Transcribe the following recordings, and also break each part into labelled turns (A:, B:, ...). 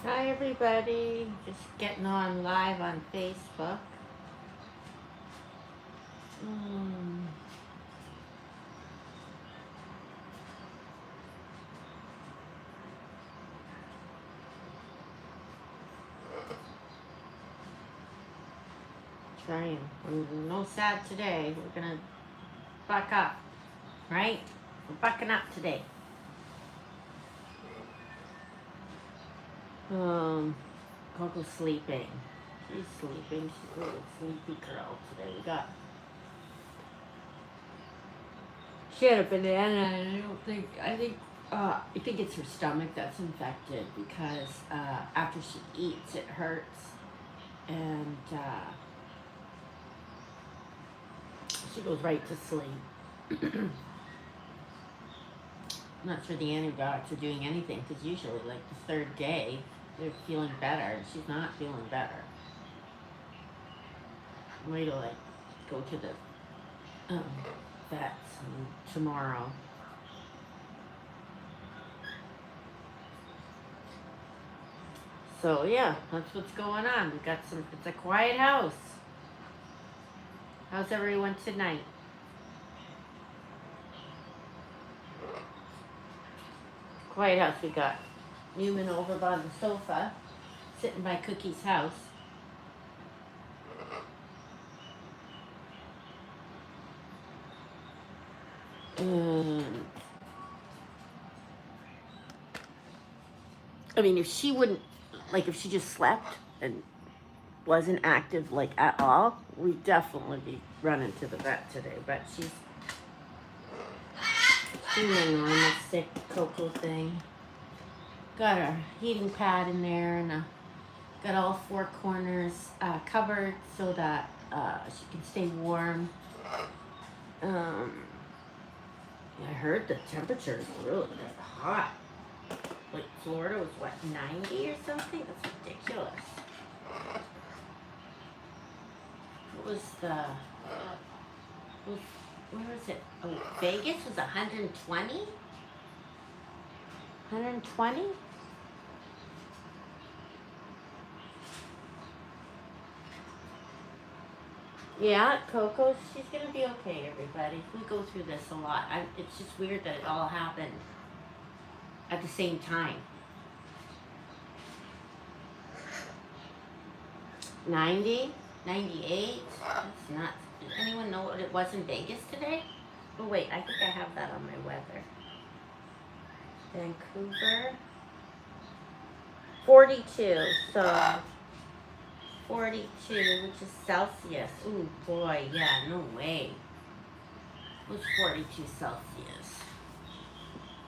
A: Hi everybody, just getting on live on Facebook. Mm, trying. No sad today. We're gonna buck up, right? We're bucking up today. Coco's sleeping. She's sleeping. She's a little sleepy girl today. She had a banana, and I think it's her stomach that's infected because after she eats, it hurts, and she goes right to sleep. Not sure the antibiotics are doing anything because usually, like the third day, they're feeling better, and she's not feeling better. I'm ready to like go to the vets tomorrow. So yeah, that's what's going on. We got some. It's a quiet house. How's everyone tonight? Quiet house. We got Newman over by the sofa, sitting by Cookie's house. I mean, if she wouldn't, like, if she just slept and wasn't active, like, at all, we'd definitely be running to the vet today. But she's doing on this sick Coco thing. Got her heating pad in there, and got all four corners covered so that she can stay warm. I heard the temperature is really hot. Like Florida was what, 90 or something? That's ridiculous. What was where was it? Oh, Vegas was 120? 120? Yeah, Coco, she's gonna be okay, everybody. We go through this a lot. It's just weird that it all happened at the same time. 90? 98? That's nuts. Does anyone know what it was in Vegas today? Oh wait, I think I have that on my weather. Vancouver. 42, so 42, which is Celsius. Ooh boy, yeah, no way. What's 42 Celsius?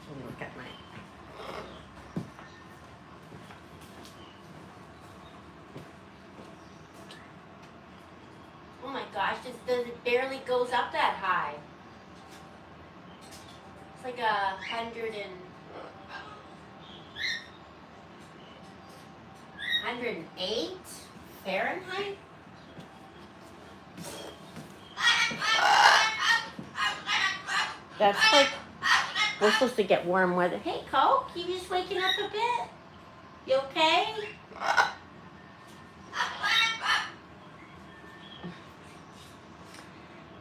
A: Let me look at my... Oh my gosh, it barely goes up that high. It's like 108 Fahrenheit? That's like, we're supposed to get warm weather. Hey, Coke, you just waking up a bit? You okay?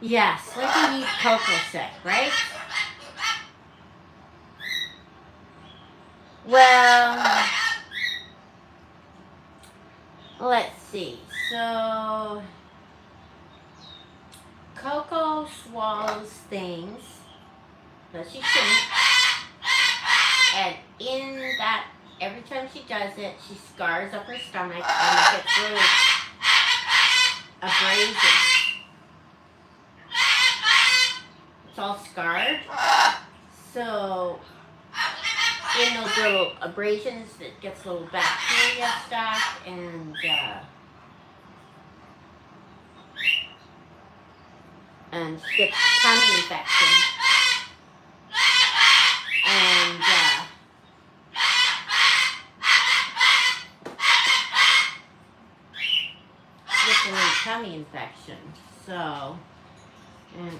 A: Yes, like we need Coco sick, right? Well, let's see. So, Coco swallows things that she shouldn't. And in that, every time she does it, she scars up her stomach and it gets really abrasive. It's all scarred. So, in those little abrasions, it gets a little bacteria stuck, and she gets tummy infection. And gets a little tummy infection. So, and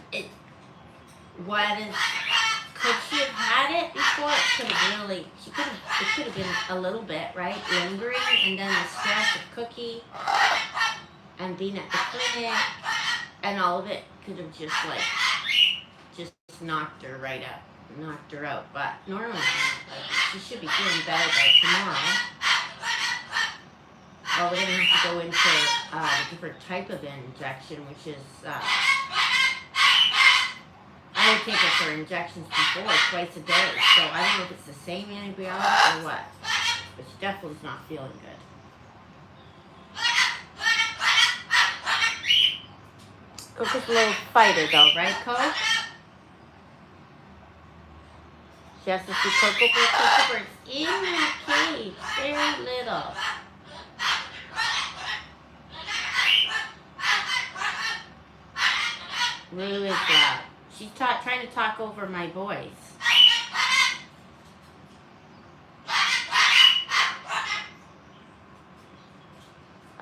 A: what is Could she have had it before? It could have really, it could have been a little bit, right? Lingering, and then the stress of cookie and being at the clinic and all of it could have just knocked her right up, knocked her out. But normally, she should be feeling better by tomorrow. Oh, we're gonna have to go into a different type of injection, which is, I would take her for injections before, twice a day. So I don't know if it's the same antibiotic or what, but she definitely is not feeling good. Coco's a little fighter though, right, Coco? She has to see Coco birds in the cage, very little. Lou is loud. She's trying to talk over my voice.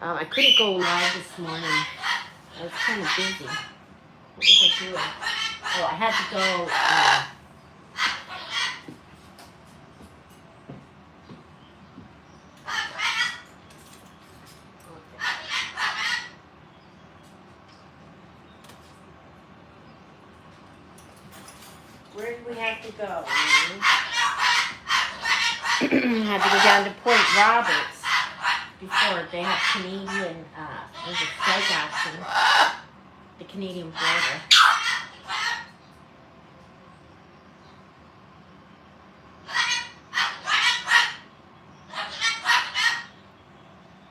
A: I couldn't go live this morning. I was kind of busy. What was I doing? Oh, I had to go. Where did we have to go? Had to go down to Point Roberts before they have Canadian, there's a strike action, the Canadian border.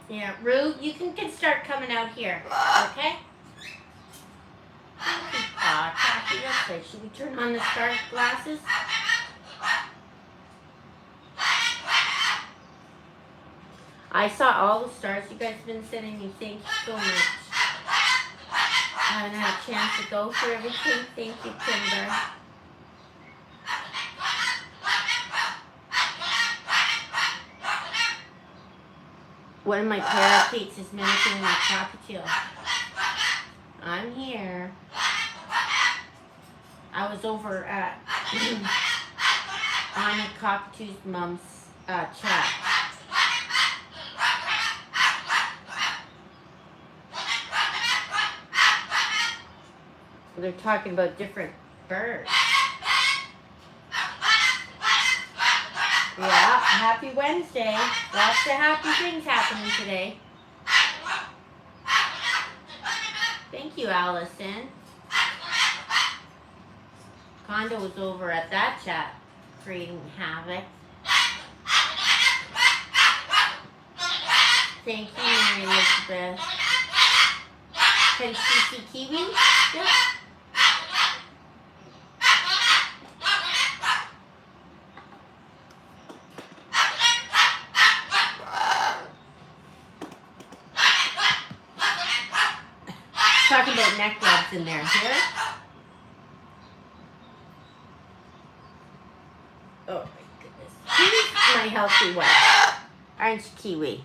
A: Yeah, Rue, you can start coming out here, okay? Kathy, that's right. Should we turn on the star glasses? I saw all the stars you guys have been sending me. Thank you so much. I haven't had a chance to go through everything. Thank you, Kimber. One of my parakeets is mimicking my cockatiel. I'm here. I was over at Annie Cockatoo's mom's chat. They're talking about different birds. Yeah, happy Wednesday. Lots of happy things happening today. Thank you, Allison. Condo was over at that chat, creating havoc. Thank you, Mary Elizabeth. Can she see Kiwi? Yep. Talking about neck rubs in there. Here. Oh my goodness. Kiwi's my healthy wife. Aren't you, Kiwi?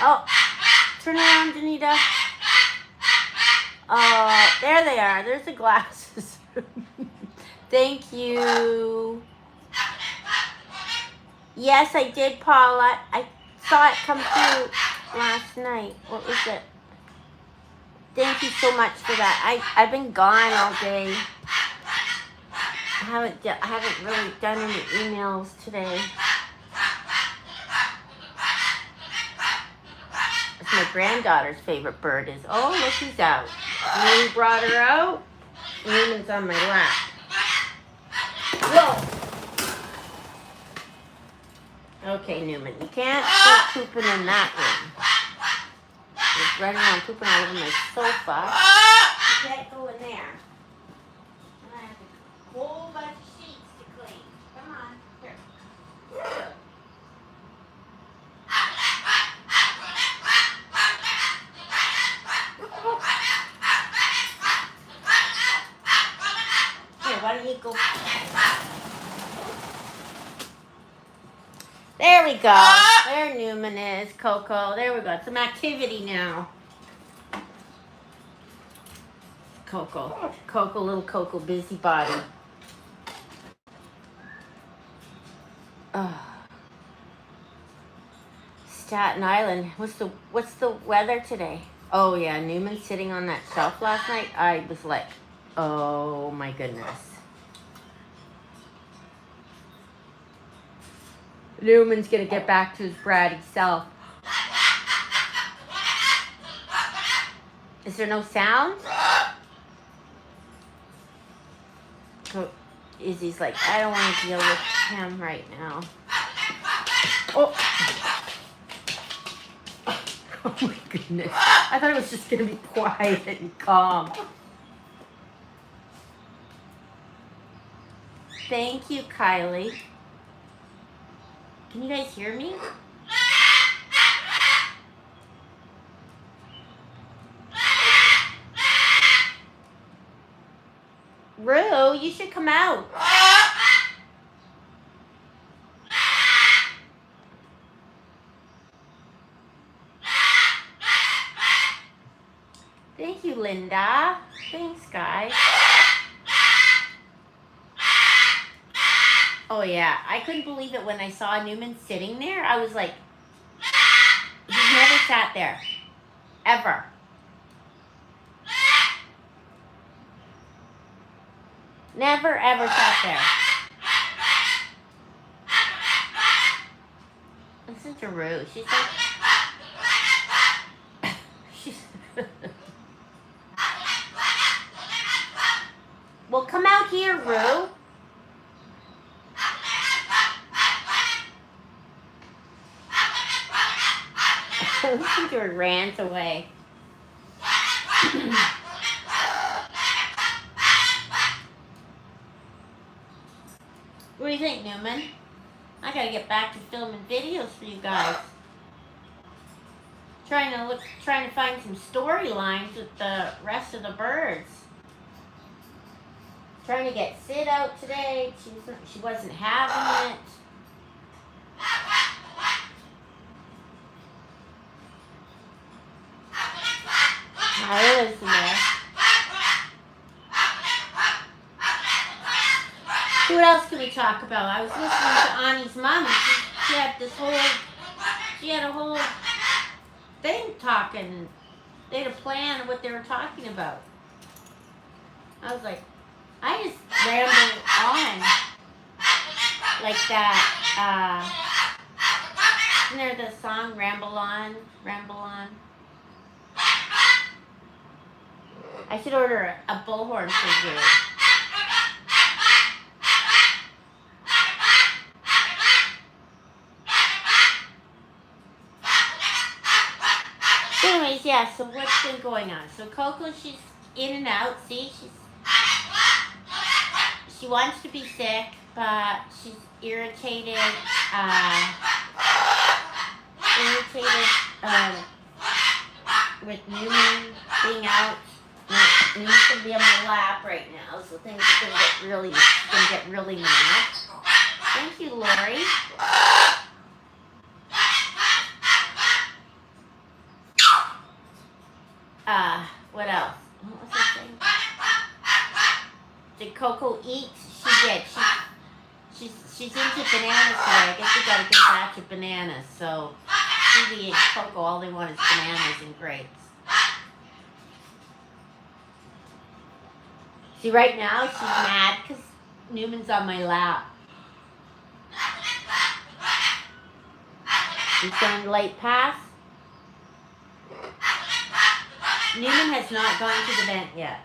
A: Oh, turn around, Danita. Oh, there they are. There's the glasses. Thank you. Yes, I did, Paula. I saw it come through last night. What was it? Thank you so much for that. I've been gone all day. I haven't really done any emails today. That's my granddaughter's favorite bird is. Oh, look who's out. Moon brought her out. Newman's on my lap. Whoa. Okay, Newman, you can't go pooping in that room. He's running around pooping all over my sofa. You can't go in there. And I have a whole bunch of sheets to clean. Come on, here. Here, why don't you go? There we go. There Newman is, Coco. There we go. Some activity now. Coco. Coco, little Coco busybody. Staten Island. What's the weather today? Oh yeah, Newman sitting on that shelf last night. I was like, oh my goodness. Newman's gonna get back to his bratty self. Is there no sound? So Izzy's like, I don't want to deal with him right now. Oh. Oh my goodness. I thought it was just going to be quiet and calm. Thank you, Kylie. Can you guys hear me? Rue, you should come out. Thank you, Linda. Thanks, guys. Oh, yeah. I couldn't believe it when I saw Newman sitting there. I was like, he's never sat there. Ever. Never, ever sat there. Listen to Rue. She's like... Well, come out here, Rue. Listen to her rant away. What do you think, Newman? I gotta get back to filming videos for you guys. Trying to find some storylines with the rest of the birds. Trying to get Sid out today. She wasn't having it. Hyla's in there. What else can we talk about? I was listening to Annie's mom, and she had a whole thing talking. They had a plan of what they were talking about. I was like, I just ramble on like that. Isn't there the song Ramble On, Ramble On? I should order a bullhorn for you. Anyways, yeah, so what's been going on? So Coco, she's in and out. See, she wants to be sick, but she's irritated. With Newman being out. Newman's gonna be on my lap right now, so things are gonna get really mad. Thank you, Lori. What else? What was I saying? Did Coco eat? She did. She's into bananas today. I guess we got a good batch of bananas. So Phoebe and Coco, all they want is bananas and grapes. See, right now she's mad because Newman's on my lap. He's going late pass. Newman has not gone to the vent yet.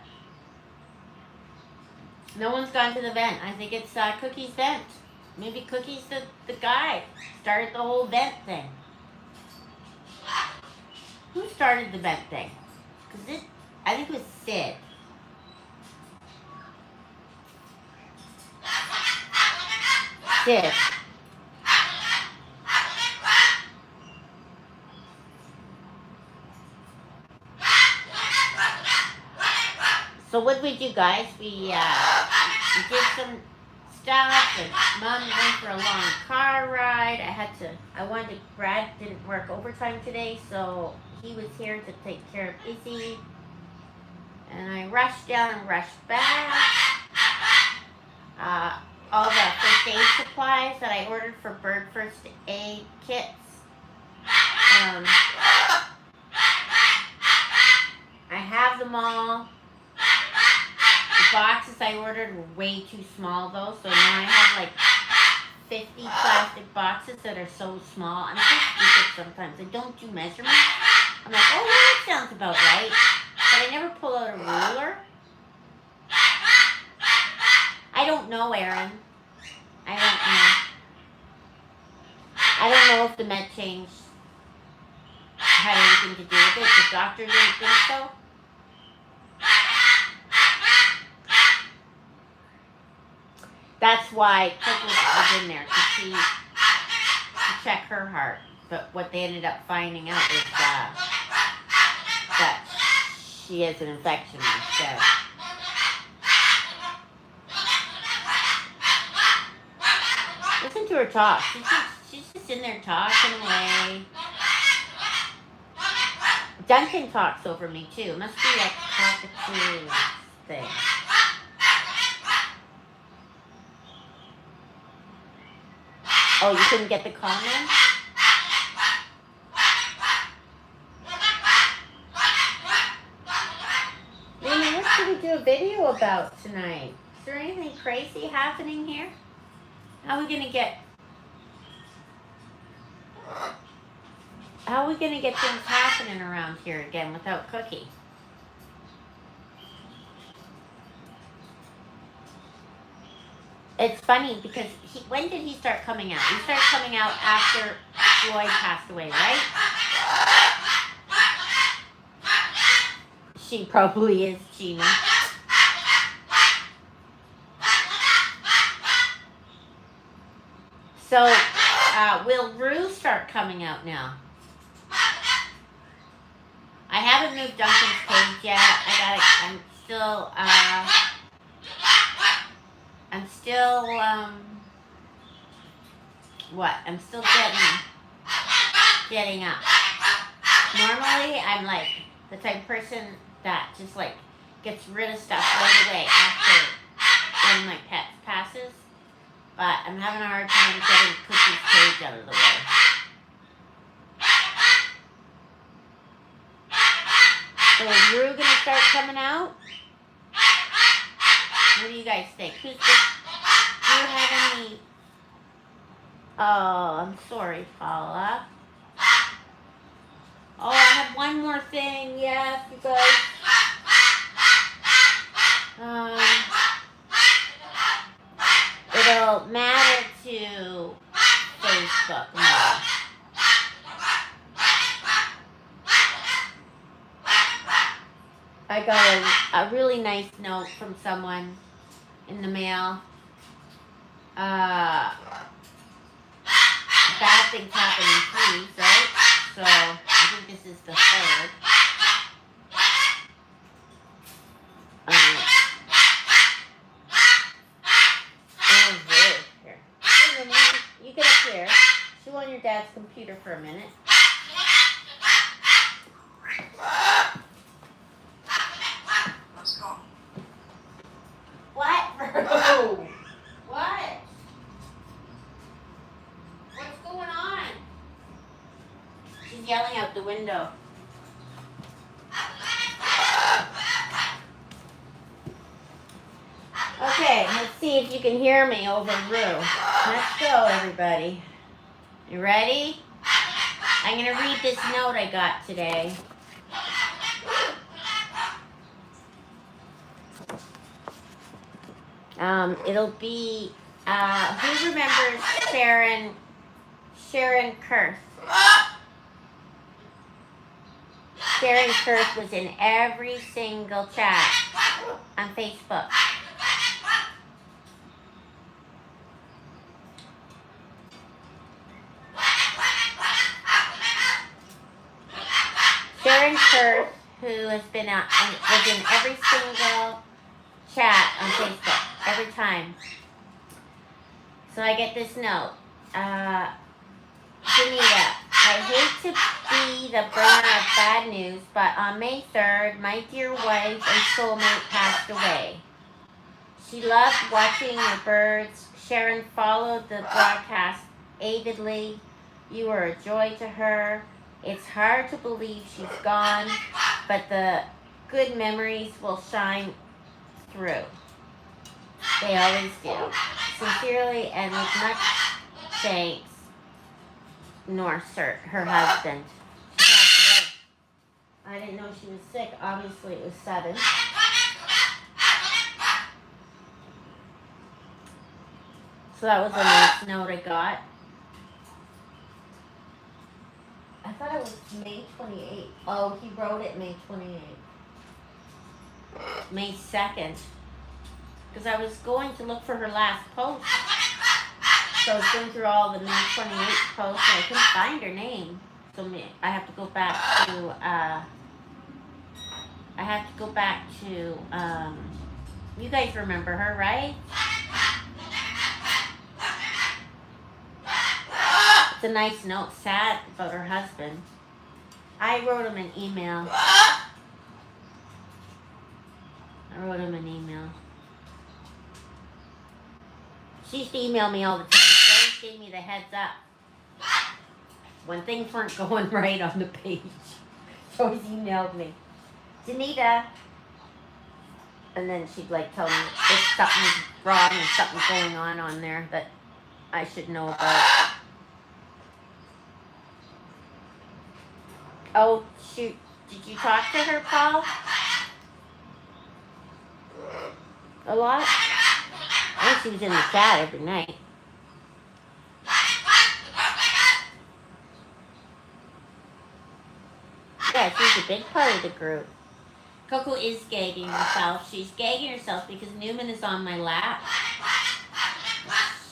A: No one's gone to the vent. I think it's Cookie's vent. Maybe Cookie's the guy. Started the whole vent thing. Who started the vent thing? I think it was Sid. Sid. So what did we do, guys? We did some stuff, and Mom went for a long car ride. Brad didn't work overtime today, so he was here to take care of Izzy. And I rushed down and rushed back. All the first aid supplies that I ordered for bird first aid kits. I have them all. The boxes I ordered were way too small though, so now I have like 50 plastic boxes that are so small. I'm so stupid sometimes. I don't do measurements. I'm like, oh, well, that sounds about right. But I never pull out a ruler. I don't know, Aaron. I don't know. I don't know if the med change had anything to do with it. The doctor didn't think so. That's why Coco was in there, to check her heart. But what they ended up finding out is that she has an infection instead. Listen to her talk. She's just in there talking away. Duncan talks over me too. It must be like a cockatoo thing. Oh, you couldn't get the comment? Lena, what should we do a video about tonight? Is there anything crazy happening here? How are we gonna get things happening around here again without Cookie? It's funny because when did he start coming out? He started coming out after Floyd passed away, right? She probably is, Gina. So, will Rue start coming out now? I haven't moved Duncan's cage yet. I'm still getting up. Normally, I'm like the type of person that just like gets rid of stuff right away after one of my pets passes. But I'm having a hard time getting Cookie's cage out of the way. So is Rue gonna start coming out? What do you guys think? Do you have any? Oh, I'm sorry, Paula. Oh, I have one more thing. Yes, you guys. It'll matter to Facebook more. I got a really nice note from someone in the mail. Bad things happen in threes, right? So I think this is the third. Here. You get up here. Chew on your dad's computer for a minute.
B: Let's go.
A: What? What? What's going on? She's yelling out the window. Okay, let's see if you can hear me over Rue. Let's go, everybody. You ready? I'm going to read this note I got today. It'll be, who remembers Sharon Kurth? Sharon Kurth was in every single chat on Facebook. Sharon Kurth, who has been was in every single chat on Facebook, every time. So I get this note. Danita, I hate to be the bringer of bad news, but on May 3rd, my dear wife and soulmate passed away. She loved watching the birds. Sharon followed the broadcast avidly. You were a joy to her. It's hard to believe she's gone, but the good memories will shine through. They always do. Sincerely and with much thanks, Norsert, her husband. She passed away. I didn't know she was sick. Obviously, it was sudden. So that was a nice note I got. I thought it was May 28th. Oh, he wrote it May 28th. May 2nd. Because I was going to look for her last post. So I was going through all the May 28th posts and I couldn't find her name. So I have to go back to, you guys remember her, right? It's a nice note, sad about her husband. I wrote him an email. She used to email me all the time. She always gave me the heads up when things weren't going right on the page. She always emailed me, Danita. And then she'd like tell me if something's wrong and something's going on there that I should know about. Oh, shoot. Did you talk to her, Paul? A lot? I think she was in the chat every night. Yeah, she's a big part of the group. Coco is gagging herself. She's gagging herself because Newman is on my lap.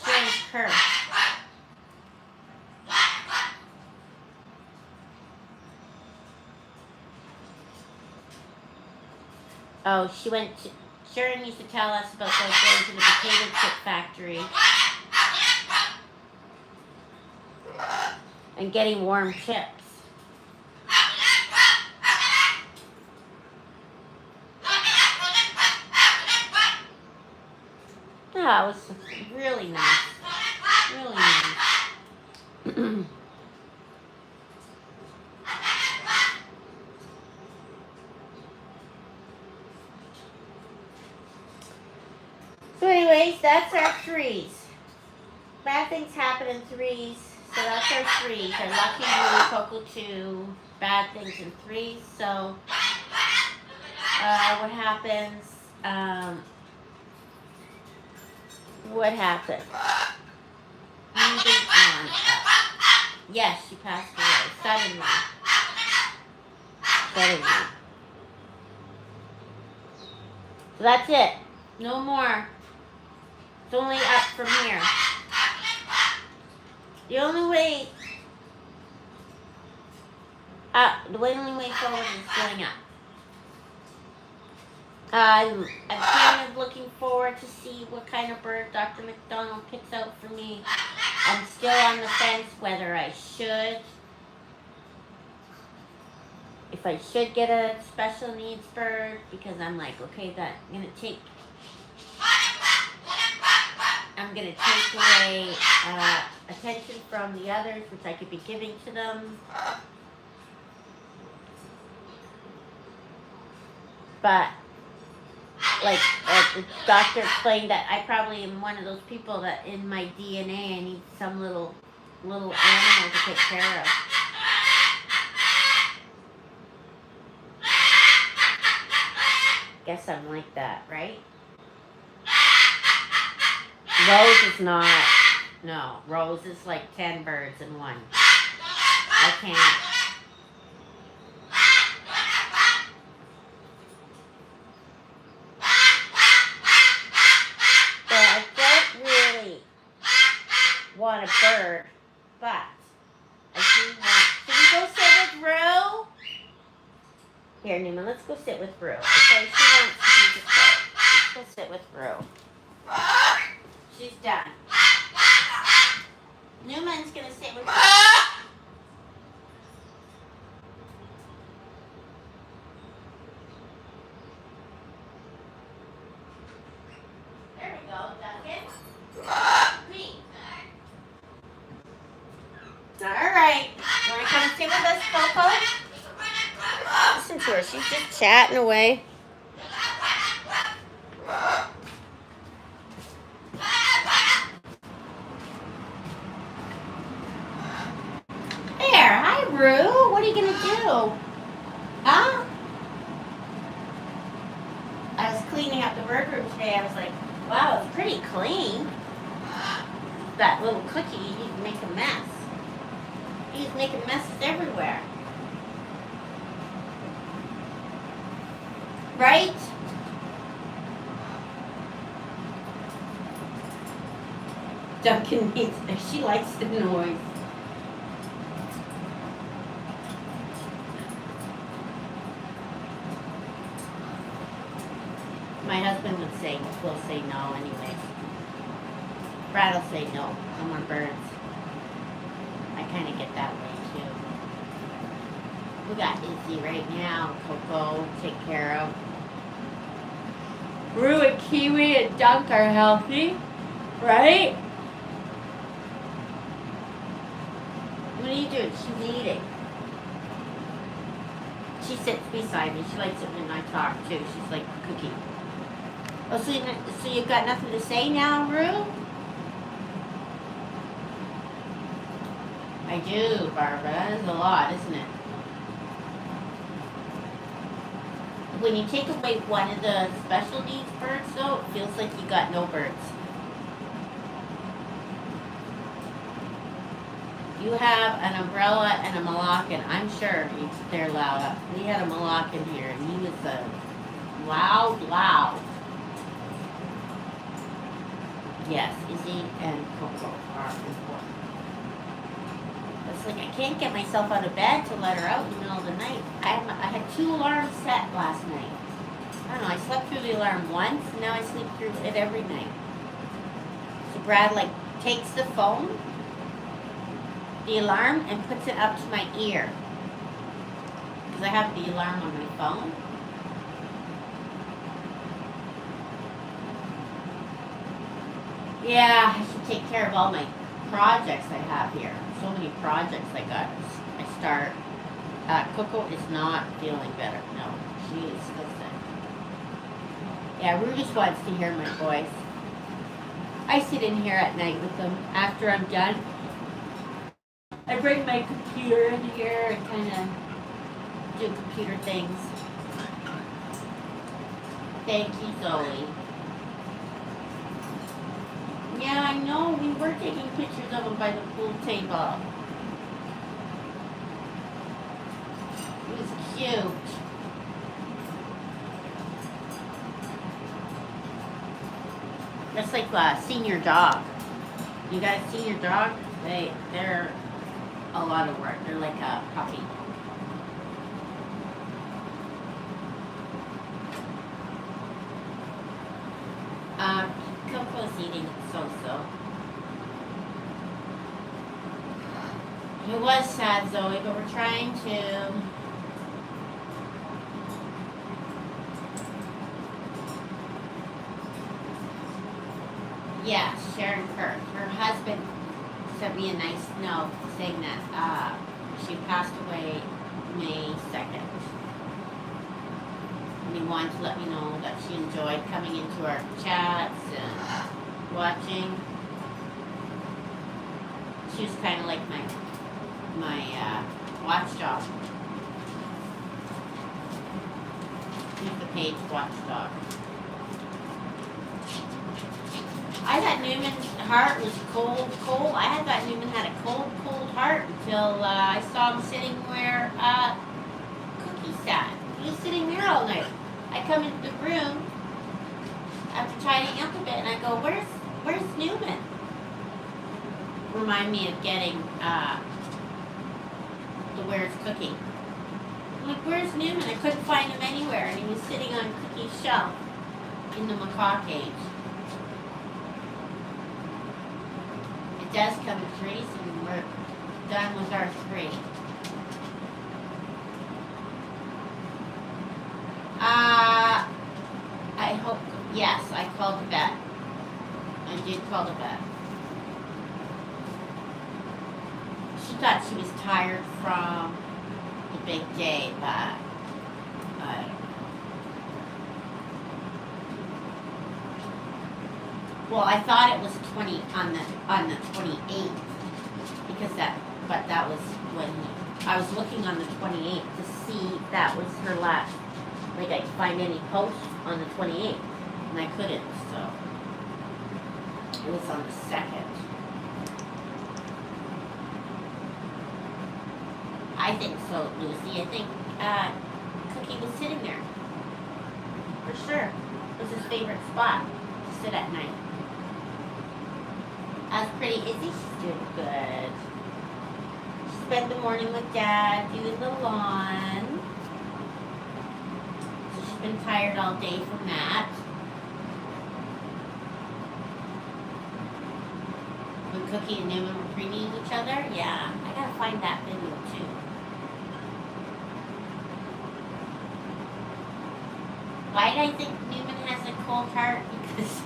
A: Sharon's curse. Oh, Sharon used to tell us about going to the potato chip factory and getting warm chips. Yeah, it was really nice. Really nice. So anyways, that's our threes. Bad things happen in threes. So that's our threes. Our lucky Lou Coco Too. Bad things in threes. So what happens? What happened? Moving on. Yes, she passed away. Suddenly. So that's it. No more. It's only up from here. The only way forward is going up. I'm kind of looking forward to see what kind of bird Dr. McDonald picks out for me. I'm still on the fence whether I should. If I should get a special needs bird, because I'm like, okay, I'm gonna take away attention from the others, which I could be giving to them. But like the doctor explained that I probably am one of those people that in my DNA I need some little animal to take care of. Guess I'm like that, right? Rose is not. No, Rose is like 10 birds in one. I can't. So I don't really want a bird, but I do want. Should we go sit with Rue? Here, Newman, let's go sit with Rue. Okay, she wants to be the bird. Let's go sit with Rue. She's done. Newman's gonna sit with Rue. sit with us, Coco? Listen to her. She's just chatting away. There. Hi, Roo. What are you going to do? Huh? I was cleaning up the bird room today. I was like, wow, it's pretty clean. That little cookie, he'd make a mess. He's making messes everywhere. Right? Duncan needs, she likes the noise. My husband will say no anyway. Brad will say no more birds. I kind of get that way too. We got Izzy right now. Coco, take care of. Rue and Kiwi and Dunk are healthy, right? What are you doing? She's eating. She sits beside me. She likes it when I talk too. She's like Cookie. Oh, so you've got nothing to say now, Rue? I do, Barbara. That is a lot, isn't it? When you take away one of the special needs birds, though, it feels like you got no birds. You have an umbrella and a Malaccan. I'm sure they're loud. We had a Malaccan here, and he was loud. Yes, Izzy and Coco are important. It's like I can't get myself out of bed to let her out in the middle of the night. I had 2 alarms set last night. I don't know, I slept through the alarm once, and now I sleep through it every night. So Brad takes the phone, the alarm, and puts it up to my ear. Because I have the alarm on my phone. Yeah, I should take care of all my projects I have here. So many projects I got. I start. Coco is not feeling better. No, she is still sick. Yeah, Rue just wants to hear my voice. I sit in here at night with them after I'm done. I bring my computer in here and kind of do computer things. Thank you, Zoe. Yeah, I know. We were taking pictures of them by the pool table. It was cute. That's like a senior dog. You guys see your dog? They're a lot of work. They're like a puppy. Coco's eating so-so. It was sad, Zoe, but we're trying to yeah, Sharon Kirk. Her husband sent me a nice note saying that she passed away May 2nd. And he wanted to let me know that she enjoyed coming into our chats and watching. She was kind of like my watchdog. Here's the page watchdog. I thought Newman's heart was cold. I thought Newman had a cold heart until I saw him sitting where Cookie sat. He was sitting there all night. I come into the room after tidying up a bit, and I go, "Where's Newman?" Remind me of getting the Where's Cookie. I'm like, "Where's Newman?" I couldn't find him anywhere, and he was sitting on Cookie's shelf in the macaw cage. It does come in threes, and we're done with our 3. I hope, yes, I called the vet. I did call the vet. She thought she was tired from the big day, but I don't know. Well, I thought it was 20 on the 28th because that was when I was looking on the 28th to see if that was her last. Like I could find any posts on the 28th, and I couldn't. So it was on the 2nd. I think so, Lucy. I think Cookie was sitting there. For sure. It was his favorite spot to sit at night. As pretty Izzy, she's doing good. She spent the morning with Dad doing the lawn. So she's been tired all day from that. When Cookie and Newman were preening each other, yeah. I gotta find that video too. Why do I think Newman has a cold heart? Because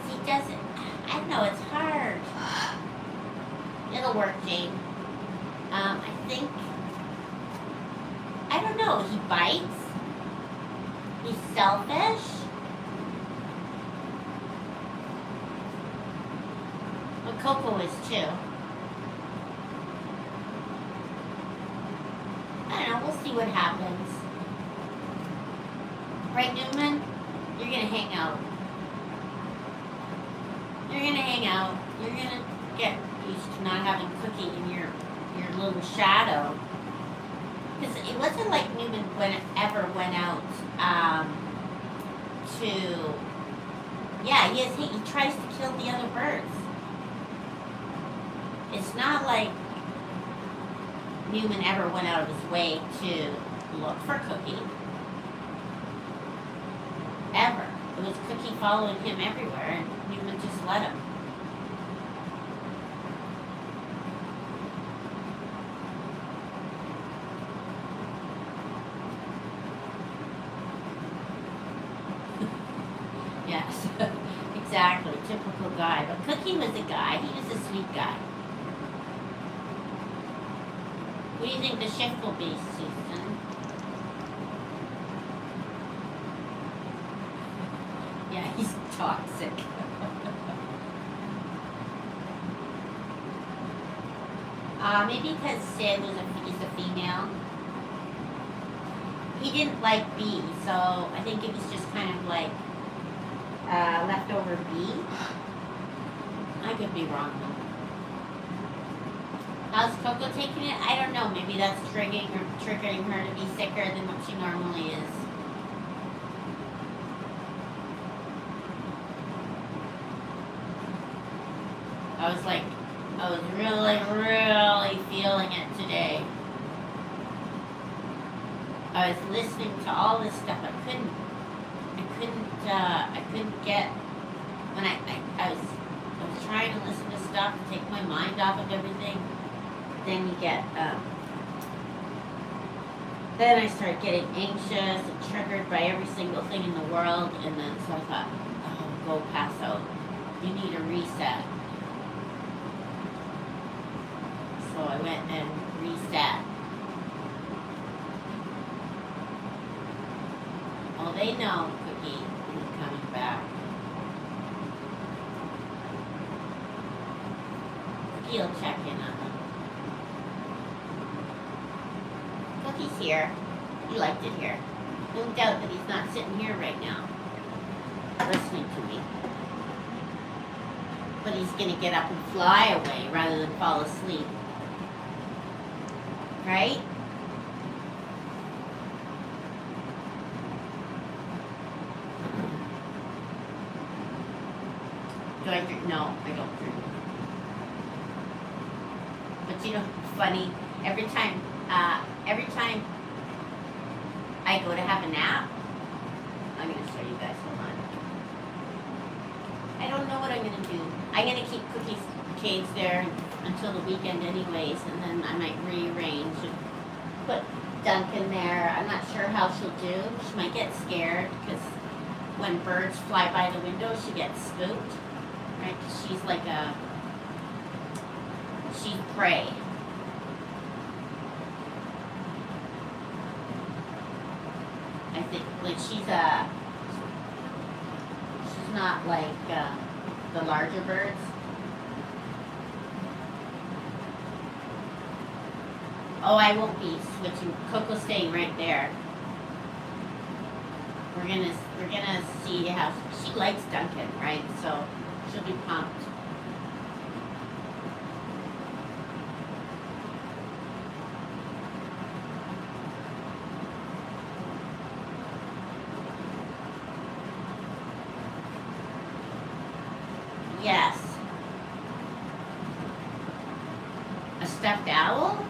A: he doesn't. I don't know. It's hard. It'll work, Jane. I think. I don't know. He bites. He's selfish. But Coco is too. I don't know, we'll see what happens. Right, Newman? You're gonna hang out. You're gonna hang out. You're gonna get used to not having Cookie in your little shadow. Because it wasn't like Newman ever went out to... Yeah, he tries to kill the other birds. It's not like Newman ever went out of his way to look for Cookie. Ever. It was Cookie following him everywhere, and Newman just let him. Yes, exactly. Typical guy. But Cookie was a guy. He was a sweet guy. What do you think the shift will be, Susan? Yeah, he's toxic. Maybe because Sid is a female. He didn't like B, so I think it was just kind of like leftover B. I could be wrong though. How's Coco taking it? I don't know. Maybe that's triggering her to be sicker than what she normally is. I was really, really feeling it today. I was listening to all this stuff. I couldn't get when I was trying to listen to stuff to take my mind off of everything. Then you get, then I started getting anxious and triggered by every single thing in the world, and then so I thought, oh, go pass out. You need a reset. So I went and reset. Oh, they know Cookie is coming back. Cookie will check in on them. Cookie's here. He liked it here. No doubt that he's not sitting here right now, listening to me. But he's gonna get up and fly away rather than fall asleep. Right? Do I drink? No, I don't drink. But you know, funny, every time I go to have a nap, I'm going to show you guys, hold on. I don't know what I'm going to do. I'm going to keep Cookie's cage there until the weekend anyways, and then I might rearrange and put Duncan there. I'm not sure how she'll do. She might get scared because when birds fly by the window, she gets spooked. Right? She's like she's prey. I think, like, she's not like the larger birds. Oh, I won't be switching. Coco's staying right there. We're gonna see how she likes Duncan, right? So she'll be pumped. Yes. A stuffed owl?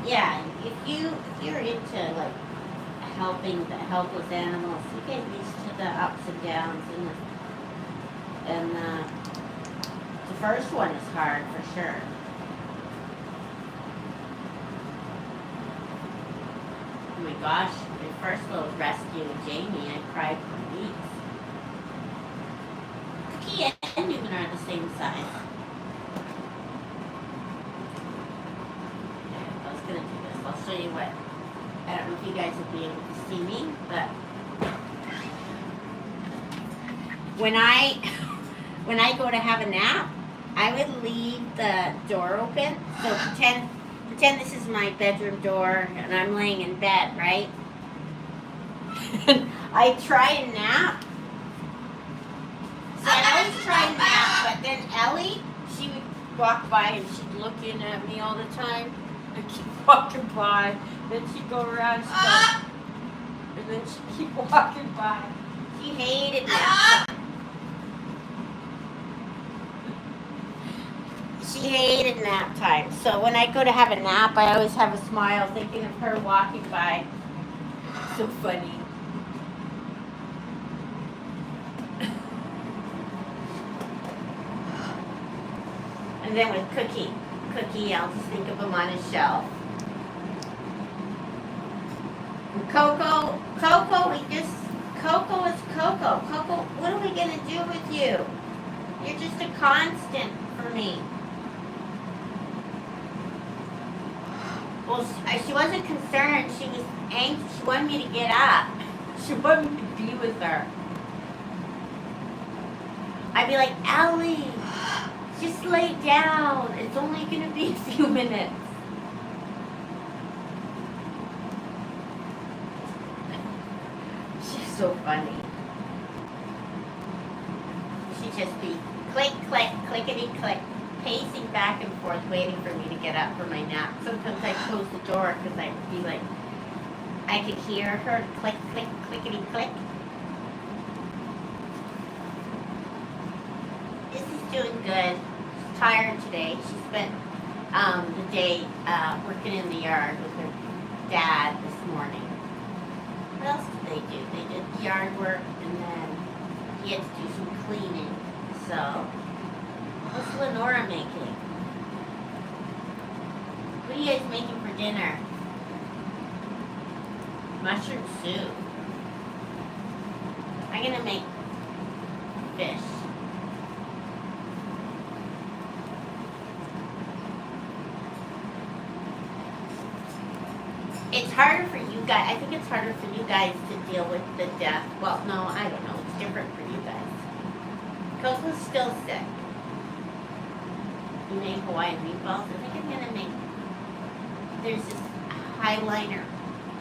A: Yeah, if you're into like helping the helpless animals, you get used to the ups and downs and the first one is hard for sure. Oh my gosh, my first little rescue with Jamie, I cried for weeks. Cookie and Newman are the same size. Okay, I was gonna do this. I'll show you what. I don't know if you guys will be able to see me, but when I go to have a nap, I would leave the door open. So pretend this is my bedroom door and I'm laying in bed, right? I try and nap. So I always try and nap, but then Ellie, she would walk by and she'd look in at me all the time. I'd keep walking by, then she'd go around, stop, and then she'd keep walking by. She hated nap time. She hated nap time. So when I go to have a nap, I always have a smile thinking of her walking by. So funny. And then with Cookie, I'll just think of him on his shelf. And Coco is Coco. Coco, what are we gonna do with you? You're just a constant for me. Well, she wasn't concerned. She was anxious. She wanted me to get up. She wanted me to be with her. I'd be like, Ellie, just lay down. It's only going to be a few minutes. She's so funny. She'd just be click, click, clickety, click, pacing back and forth, waiting for me to get up for my nap. Sometimes I'd close the door because I'd be like, I could hear her click, click, clickety, click. Izzy's doing good. She's tired today. She spent the day working in the yard with her dad this morning. What else did they do? They did yard work and then he had to do some cleaning. So, what's Lenora making? What are you guys making for dinner? Mushroom soup. I'm gonna make fish. It's harder for you guys. I think it's harder for you guys to deal with the death. Well, no, I don't know. It's different for you guys. Coco's still sick. You made Hawaiian meatballs. I think I'm gonna make. There's this highliner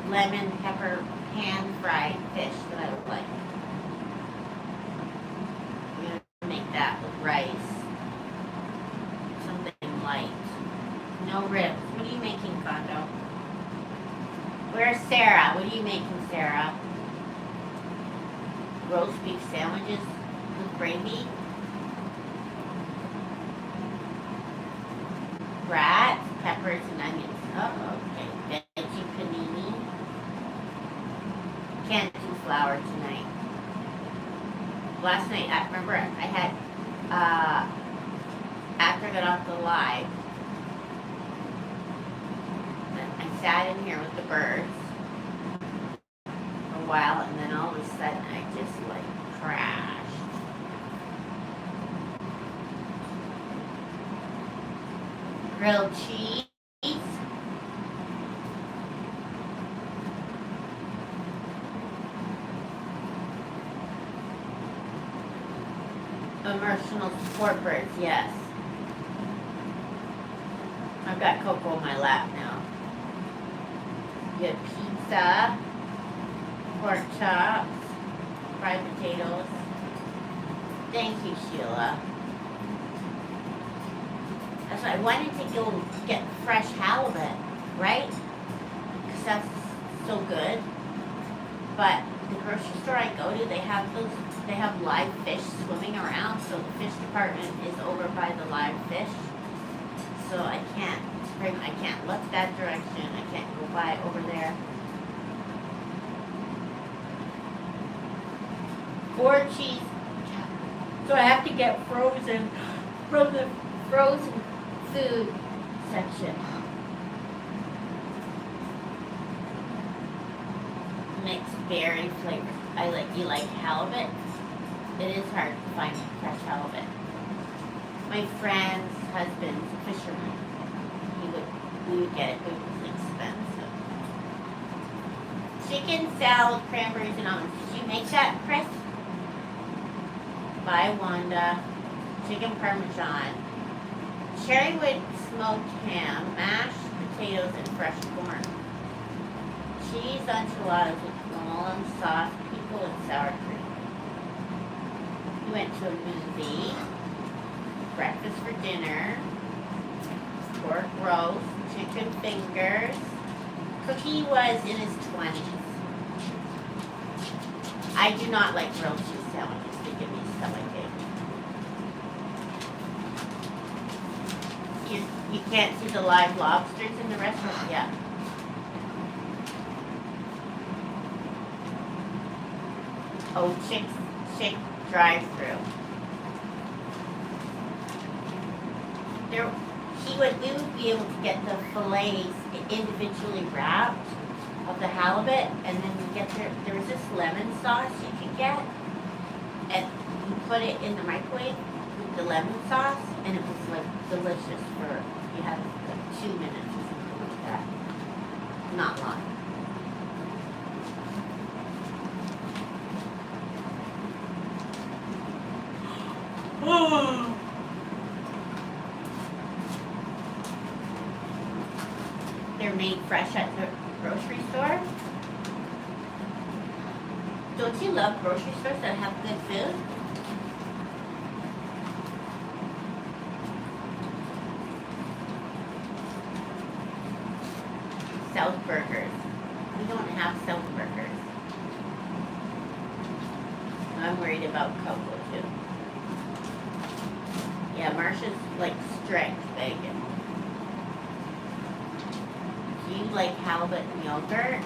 A: lemon pepper pan fried fish that I would like. I'm gonna make that with rice. Something light. No ribs. What are you making, Kondo? Where's Sarah? What are you making, Sarah? Roast beef sandwiches with gravy? Brats, peppers, and onions. Oh, okay. Veggie panini. Can't do flour tonight. Last night, I remember I had, after I got off the live, I sat in here with the birds for a while, and then all of a sudden I just like crashed. grilled cheese, emotional support birds, yes. I've got Coco on my lap now. You have pizza, pork chops, fried potatoes. Thank you, Sheila. That's why I wanted to go get fresh halibut, right? Because that's so good. But the grocery store I go to, they have live fish swimming around, so the fish department is over by the live fish. So I can't look that direction. I can't go by over there. 4 cheese. So I have to get frozen from the frozen food section. Mixed berry flavor. You like halibut? It is hard to find fresh halibut. My friend's husband's a fisherman. We would get it, but it was expensive. Chicken salad, cranberries, and almonds. Did you make that, Chris? By Wanda. Chicken parmesan. Cherrywood smoked ham, mashed potatoes, and fresh corn. Cheese enchiladas with guacamole sauce, pickle, and sour cream. We went to a movie. Breakfast for dinner. Pork roast, chicken fingers. Cookie was in his 20s. I do not like grilled cheese sandwiches. They give me stomach ache. You can't see the live lobsters in the restaurant? Yeah. Oh, chick drive-through. We would be able to get the fillets individually wrapped of the halibut, and then you get there was this lemon sauce you could get, and you put it in the microwave with the lemon sauce, and it was like delicious for, you had like 2 minutes or something like that. Not long. They're made fresh at the grocery store. Don't you love grocery stores that have good food? South Burgers. We don't have South Burgers. I'm worried about Coco Too. Yeah, Marsha's like strict vegan. Do you like halibut and yogurt?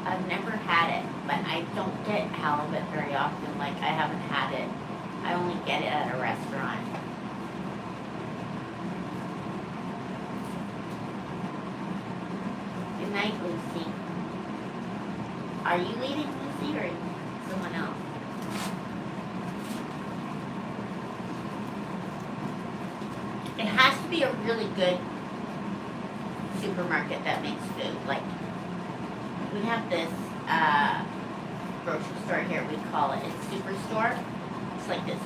A: I've never had it, but I don't get halibut very often. Like, I haven't had it. I only get it at a restaurant. Good night, Lucy. Are you leading Lucy or someone else? It has to be a really good supermarket that makes food. Like, we have this grocery store here, we call it a superstore. It's like this,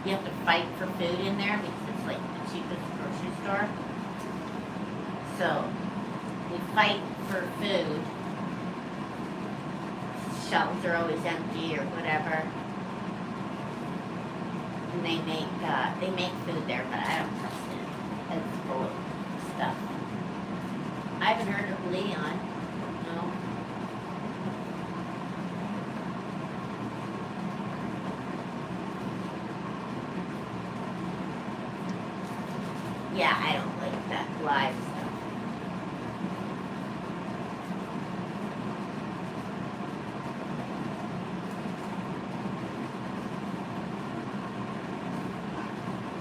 A: you have to fight for food in there because it's like the cheapest grocery store. So, we fight for food. Shelves are always empty or whatever. And they make food there, but I don't trust it. It's full of stuff. I haven't heard of Leon. No. Yeah, I don't like that live stuff.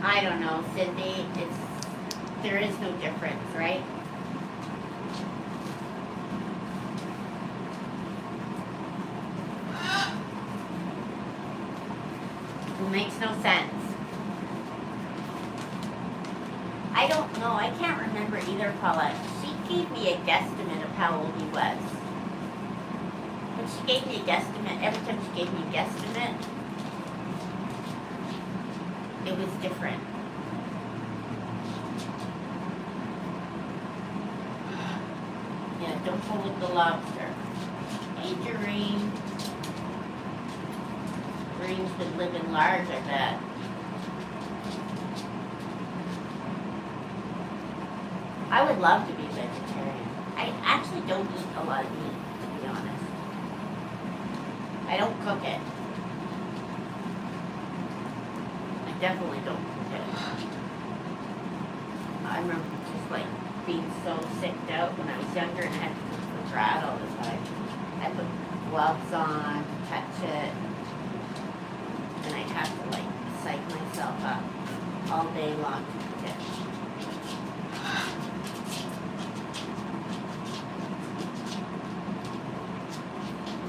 A: I don't know, Cindy. There is no difference, right? It makes no sense. I don't No, I can't remember either, Paulette. She gave me a guesstimate of how old he was. But she gave me a guesstimate. Every time she gave me a guesstimate, it was different. Yeah, don't pull with the lobster. Hey, Doreen. Doreen's been living large, I bet. I would love to be vegetarian. I actually don't eat a lot of meat, to be honest. I don't cook it. I definitely don't cook it. I remember just like being so sicked out when I was younger and I had to cook for Brad all the time. I put gloves on to touch it. And I'd have to like psych myself up all day long to cook it.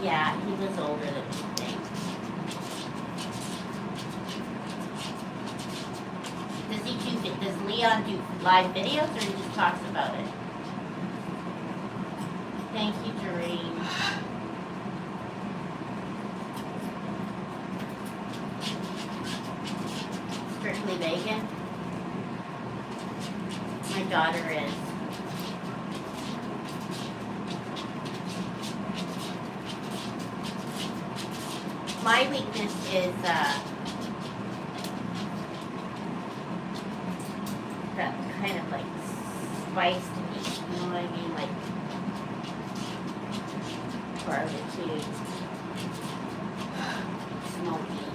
A: Yeah, he was older than we think. Does Leon do live videos or he just talks about it? Thank you, Doreen. Strictly vegan? My daughter is. My weakness is that kind of like spiced meat, you know what I mean? Like barbecue, smoky,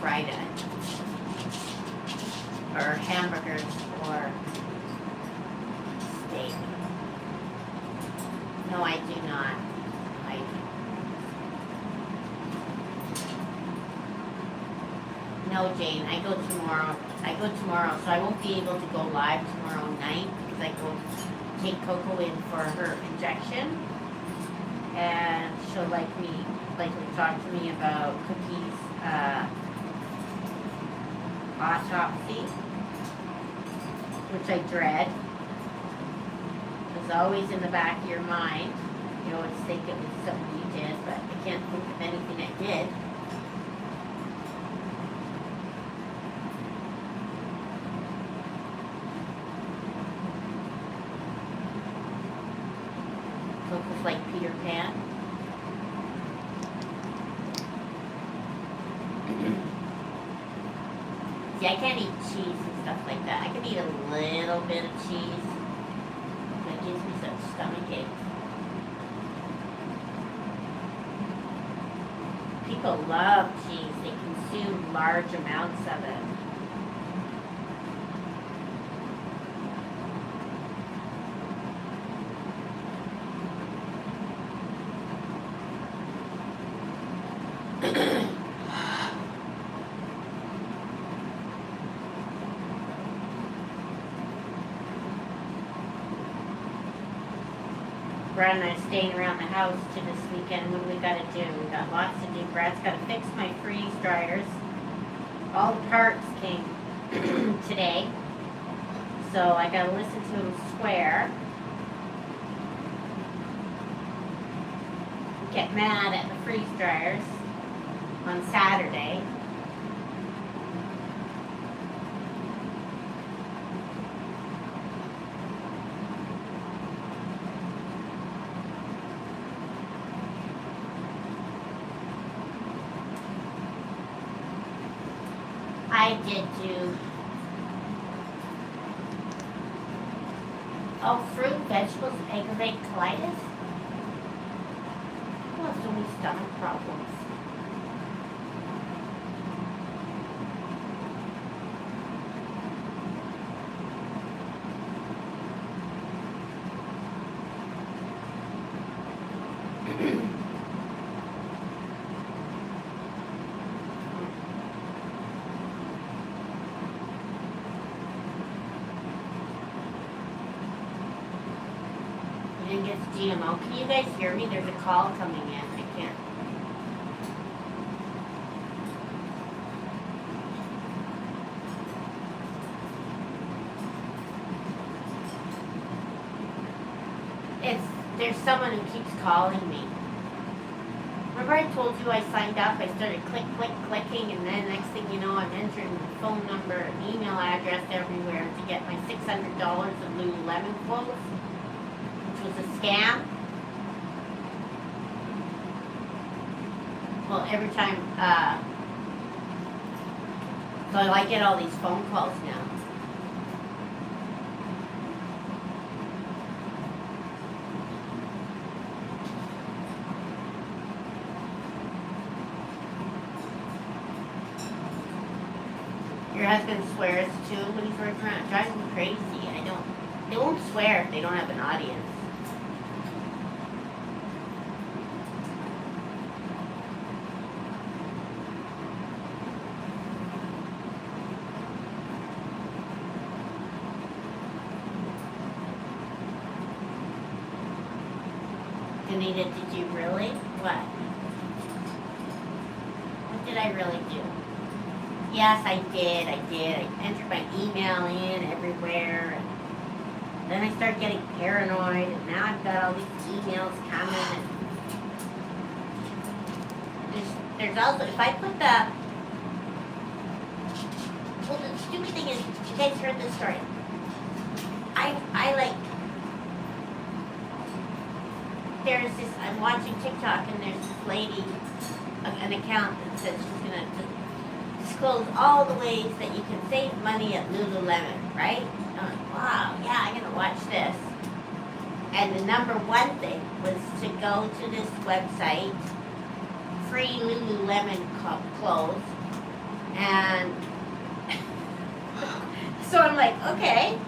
A: fried onions, or hamburgers, or steak. No, I do not. No, Jane, I go tomorrow, so I won't be able to go live tomorrow night because I go take Coco in for her injection, and she'll likely talk to me about Cookie's autopsy, which I dread. It's always in the back of your mind. You always think it was something you did, but I can't think of anything I did. Coco's like Peter Pan. See, I can't eat cheese and stuff like that. I can eat a little bit of cheese, but it gives me such stomach aches. People love cheese. They consume large amounts of it. Brad and I are staying around the house to this weekend. What do we got to do? We got lots to do. Brad's got to fix my freeze dryers. All the parts came today, so I got to listen to him swear. Get mad at the freeze dryers on Saturday. I did do, fruit, vegetables, aggravate colitis. Who has so many stomach problems? GMO. Can you guys hear me? There's a call coming in. I can't. there's someone who keeps calling me. Remember I told you I signed up, I started clicking, and then next thing you know, I'm entering my phone number and email address everywhere to get my $600 of Lululemon clothes, which was a scam. Well, every time, so I get all these phone calls now. Your husband swears too when he's working around. It drives me crazy. They won't swear if they don't have an audience. Danita, did you really? What? What did I really do? Yes, I did. I entered my email in everywhere. And then I started getting paranoid, and now I've got all these emails coming. And there's also, if I put the, well, the stupid thing is, you guys heard this story. I like, there's this, I'm watching TikTok, and there's this lady, an account that says she's going to disclose all the ways that you can save money at Lululemon, right? I'm like, wow, yeah, I'm going to watch this. And the number one thing was to go to this website, free Lululemon clothes, and so I'm like, okay.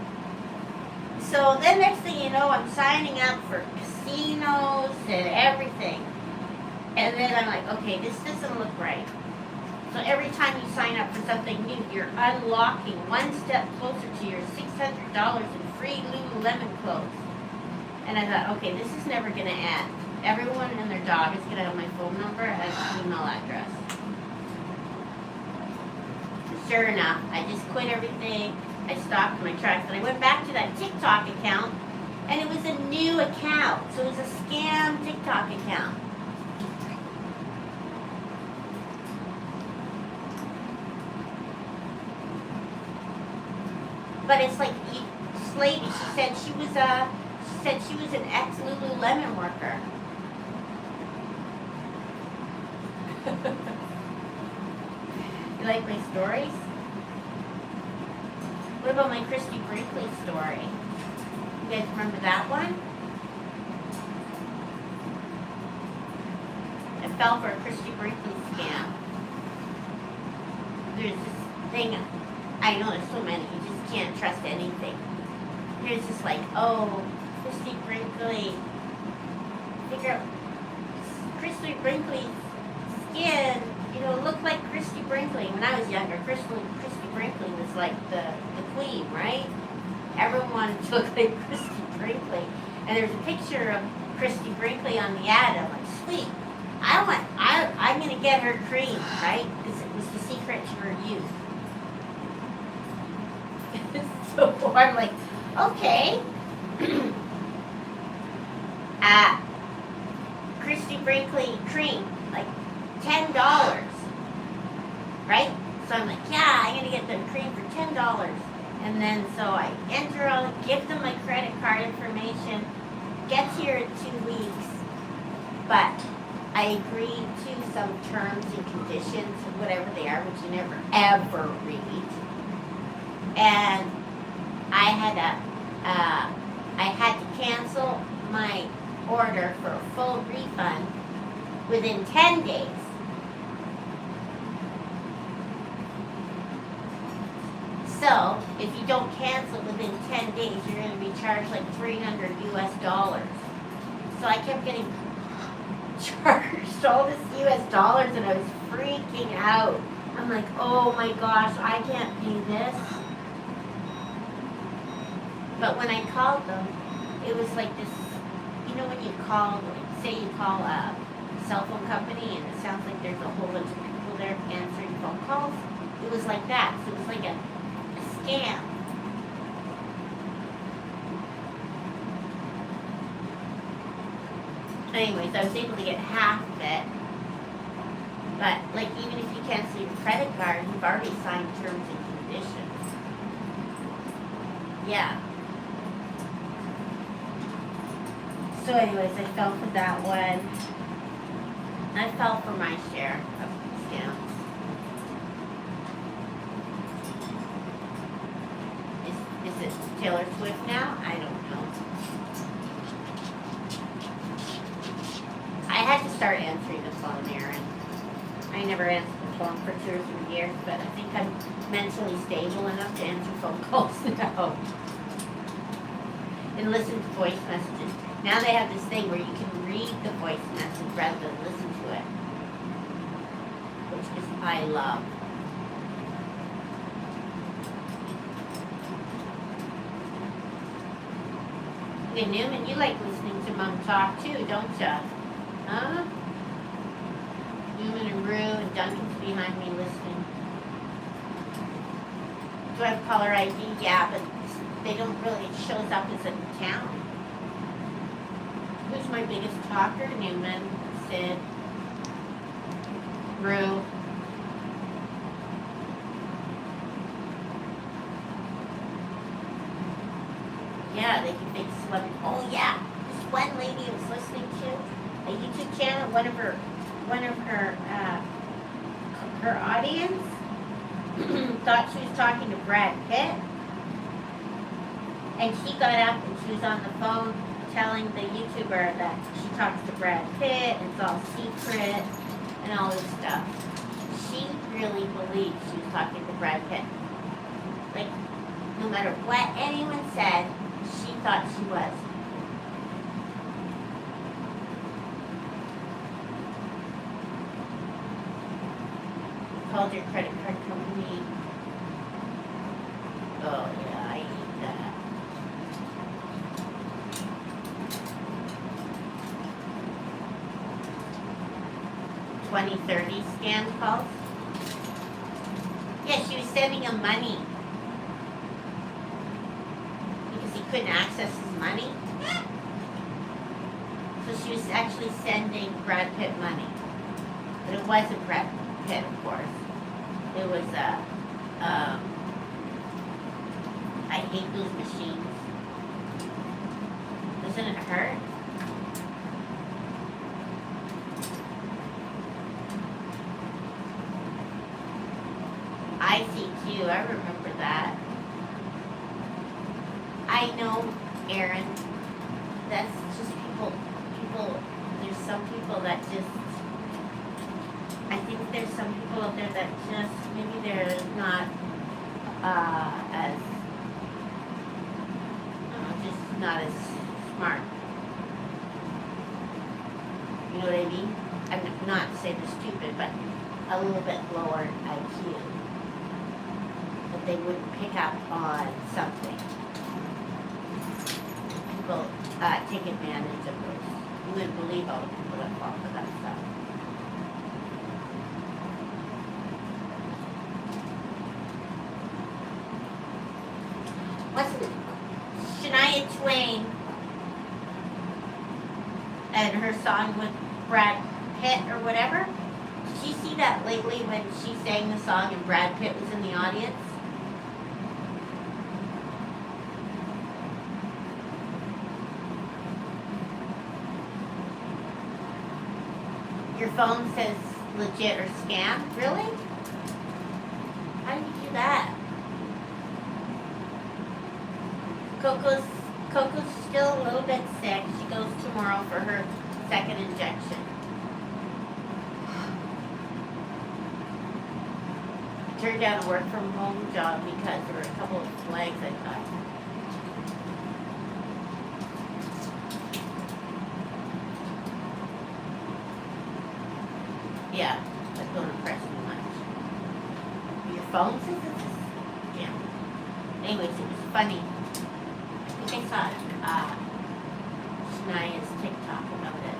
A: So then next thing you know, I'm signing up for casinos and everything. And then I'm like, okay, this doesn't look right. So every time you sign up for something new, you're unlocking one step closer to your $600 in free Lululemon clothes. And I thought, okay, this is never going to end. Everyone and their dog is going to have my phone number and email address. Sure enough, I just quit everything. I stopped my tracks, and I went back to that TikTok account, and it was a new account. So it was a scam TikTok account. But it's like this lady. She said she was an ex Lululemon worker. You like my stories? What about my Christy Brinkley story? You guys remember that one? I fell for a Christy Brinkley scam. There's this thing, I know there's so many, you just can't trust anything. Here's just like, oh, Christy Brinkley, figure out Christy Brinkley's skin, you know, looked like Christy Brinkley. When I was younger, Christy Brinkley was like the queen, right? Everyone wanted to look like Christy Brinkley. And there's a picture of Christy Brinkley on the ad. I'm like, sweet. I'm going to get her cream, right? Because it was the secret to her youth. So I'm like, okay. Christy Brinkley cream, like $10, right? So I'm like, yeah, I'm gonna get the cream for $10. And then so I enter all, give them my credit card information, gets here in 2 weeks, but I agreed to some terms and conditions, whatever they are, which you never ever read. And I had to cancel my order for a full refund within 10 days. So, if you don't cancel within 10 days, you're going to be charged like $300 US. So I kept getting charged all this US dollars, and I was freaking out. I'm like, oh my gosh, I can't pay this. But when I called them, it was like this, you know when you call, like, say you call a cell phone company and it sounds like there's a whole bunch of people there answering phone calls? It was like that. So it was like a scam. Anyways, I was able to get half of it. But, like, even if you cancel your credit card, you've already signed terms and conditions. Yeah. So anyways, I fell for that one. I fell for my share of scams. Is it Taylor Swift now? I don't know. I had to start answering the phone, Aaron. I never answered the phone for 2 or 3 years, but I think I'm mentally stable enough to answer phone calls now. And listen to voice messages. Now they have this thing where you can read the voice message rather than listen to it, which is I love. Hey Newman, you like listening to Mom talk too, don't ya? Huh? Newman and Rue and Duncan's behind me listening. Do I have caller ID? Yeah, but they don't really, it shows up as a town. Who's my biggest talker? Newman, Sid, Rue. Yeah, they can make celebrity. Oh yeah, this one lady I was listening to a YouTube channel. One of her her audience thought she was talking to Brad Pitt, and she got up and she was on the phone telling the YouTuber that she talks to Brad Pitt and it's all secret and all this stuff. She really believed she was talking to Brad Pitt. Like, no matter what anyone said, she thought she was. Called your credit card company. Oh yeah, I hate that. $20-30 scam calls. Yeah, she was sending him money because he couldn't access his money. So she was actually sending Brad Pitt money, but it wasn't Brad Pitt, of course. It was I hate those machines. Doesn't it hurt? ICQ, I remember that. I know, Aaron. That's just people, there's some people that just, I think there's some people out there that just, maybe they're not as, just not as smart. You know what I mean? I'm not to say they're stupid, but a little bit lower IQ. But they wouldn't pick up on something. People take advantage of those. You wouldn't believe all the people that fall for that stuff. Wasn't Shania Twain and her song with Brad Pitt or whatever? Did you see that lately when she sang the song and Brad Pitt was in the audience? Your phone says legit or scam? Really? How do you do that? Coco's still a little bit sick. She goes tomorrow for her second injection. Turned down a work from home job because there were a couple of flags I thought. Yeah, that don't impress me much. Your phone says it's a scam. Anyways, it was funny. I think I saw Shania's TikTok about it.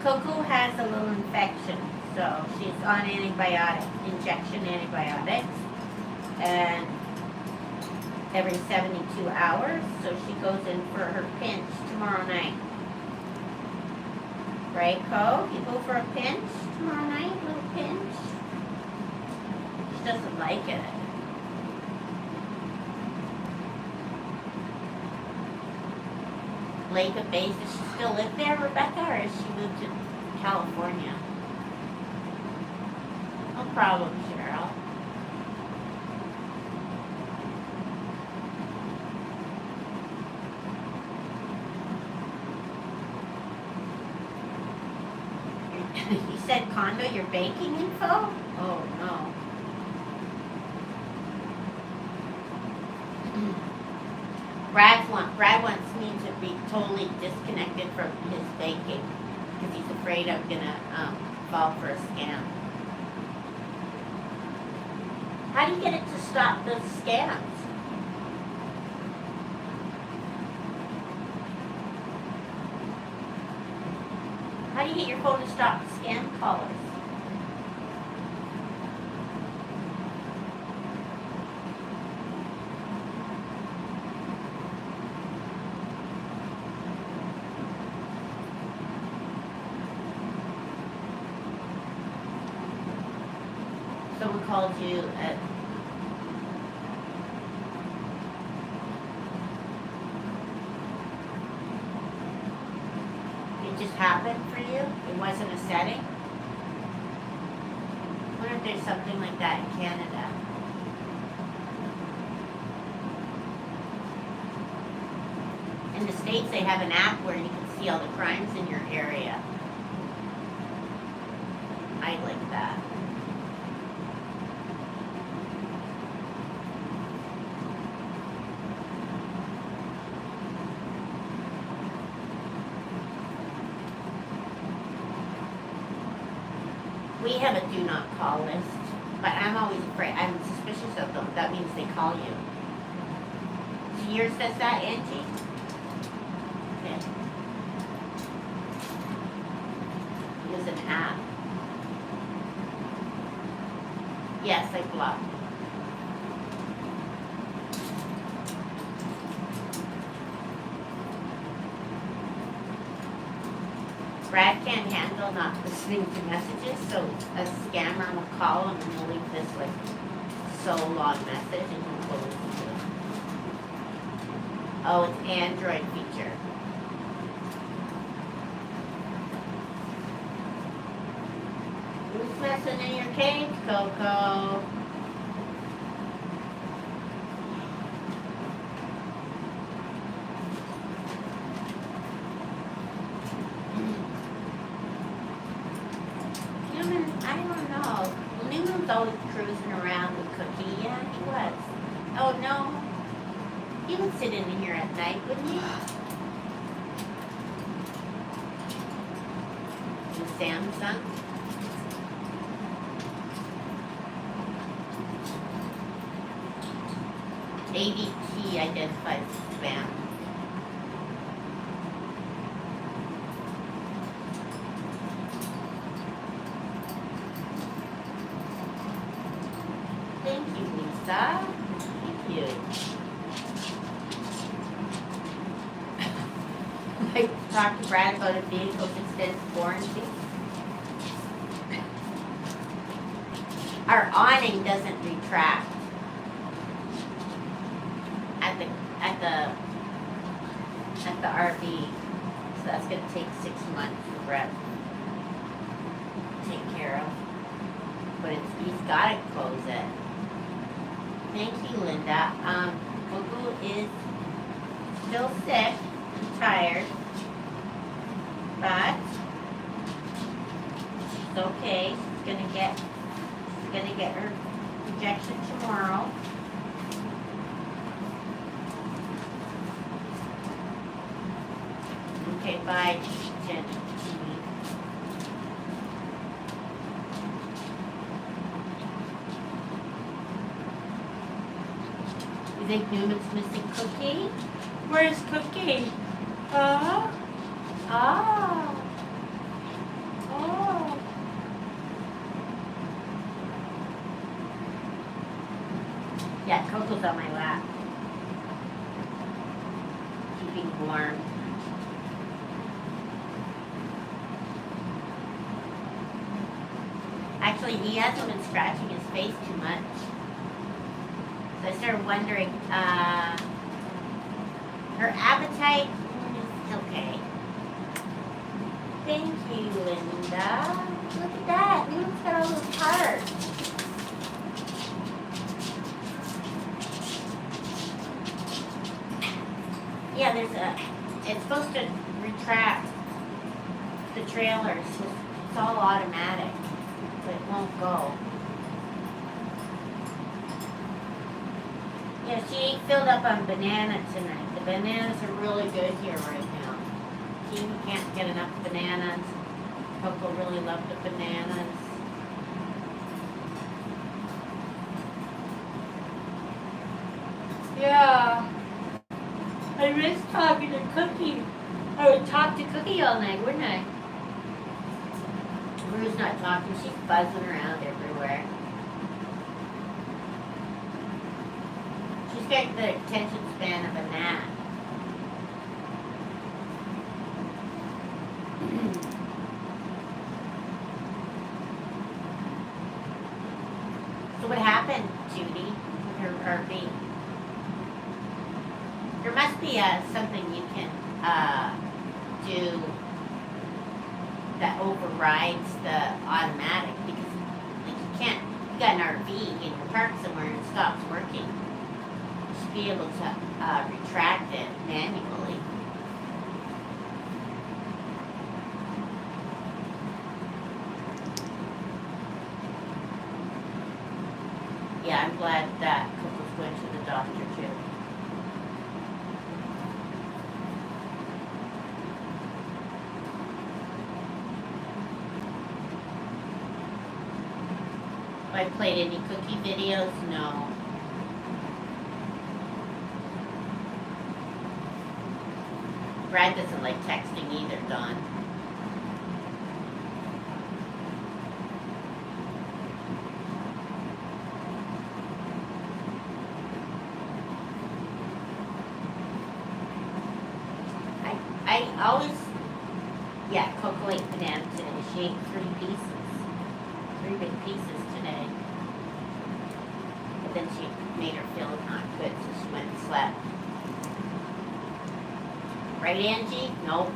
A: Coco has a little infection, So she's on injection antibiotics, and every 72 hours. So she goes in for her pinch tomorrow night. Right, Co? You go for a pinch tomorrow night? Little pinch? She doesn't like it. Lake of Bays, does she still live there, Rebecca, or has she moved to California? No problem, Cheryl. You said condo, your banking info? Oh, no. Brad wants me to be totally disconnected from his banking because he's afraid I'm gonna fall for a scam. How do you get it to stop those scams? How do you get your phone to stop scam callers? Someone called you at it just happened for you? It wasn't a setting? I wonder if there's something like that in Canada. In the States they have an app where you can see all the crimes in your area. I like that. We have a do not call list, but I'm always afraid. I'm suspicious of them. That means they call you. So yours says that, Angie? Okay. Use an app. Yes, I blocked. Brad can't handle not listening to messages, so a scammer will call him and he'll leave this like so long message and he'll go listen to it. Oh, it's Android feature. Who's messing in your cage, Coco? I don't know. Well, Newman's always cruising around with Cookie. Yeah, he was. Oh, no. He would sit in here at night, wouldn't he? The Samsung. ADT identifies spam. Thank you, Lisa. Thank you. I talked to Brad about a vehicle's extended warranty. Our awning doesn't retract at the RV, so that's gonna take 6 months for Brad to take care of. But he's gotta close it. Thank you, Linda. Gugu is still sick and tired, but she's okay. She's gonna get her injection tomorrow. Okay, bye, Jen. You think Newman's missing Cookie? Where's Cookie? Oh. Coco's on my lap. Keeping warm. Actually, he hasn't been scratching his face too much. So I started wondering, her appetite is okay. Thank you, Linda. Look at that. Luke's got all those hearts. Yeah, it's supposed to retract the trailer. It's all automatic, but it won't go. Yeah, she ain't filled up on banana tonight. The bananas are really good here right now. She can't get enough bananas. Coco really loved the bananas. Yeah. I missed talking to Cookie. I would talk to Cookie all night, wouldn't I? Rue's not talking. She's buzzing around everywhere. She's got the attention span of a gnat. So what happened, Judy, with her RV? There must be something you can do that overrides the automatic, because like you can't, you got an RV and you're parked somewhere and it stops working. You should be able to retract it manually. Yeah, I'm glad that Coco's going to the doctor too. Have I played any Cookie videos? No. Brad doesn't like texting either, Dawn. I always, yeah, Coco ate banana today. She ate 3 pieces. 3 big pieces today. But then she made her feel not good, so she went and slept. Right, Angie? Nope.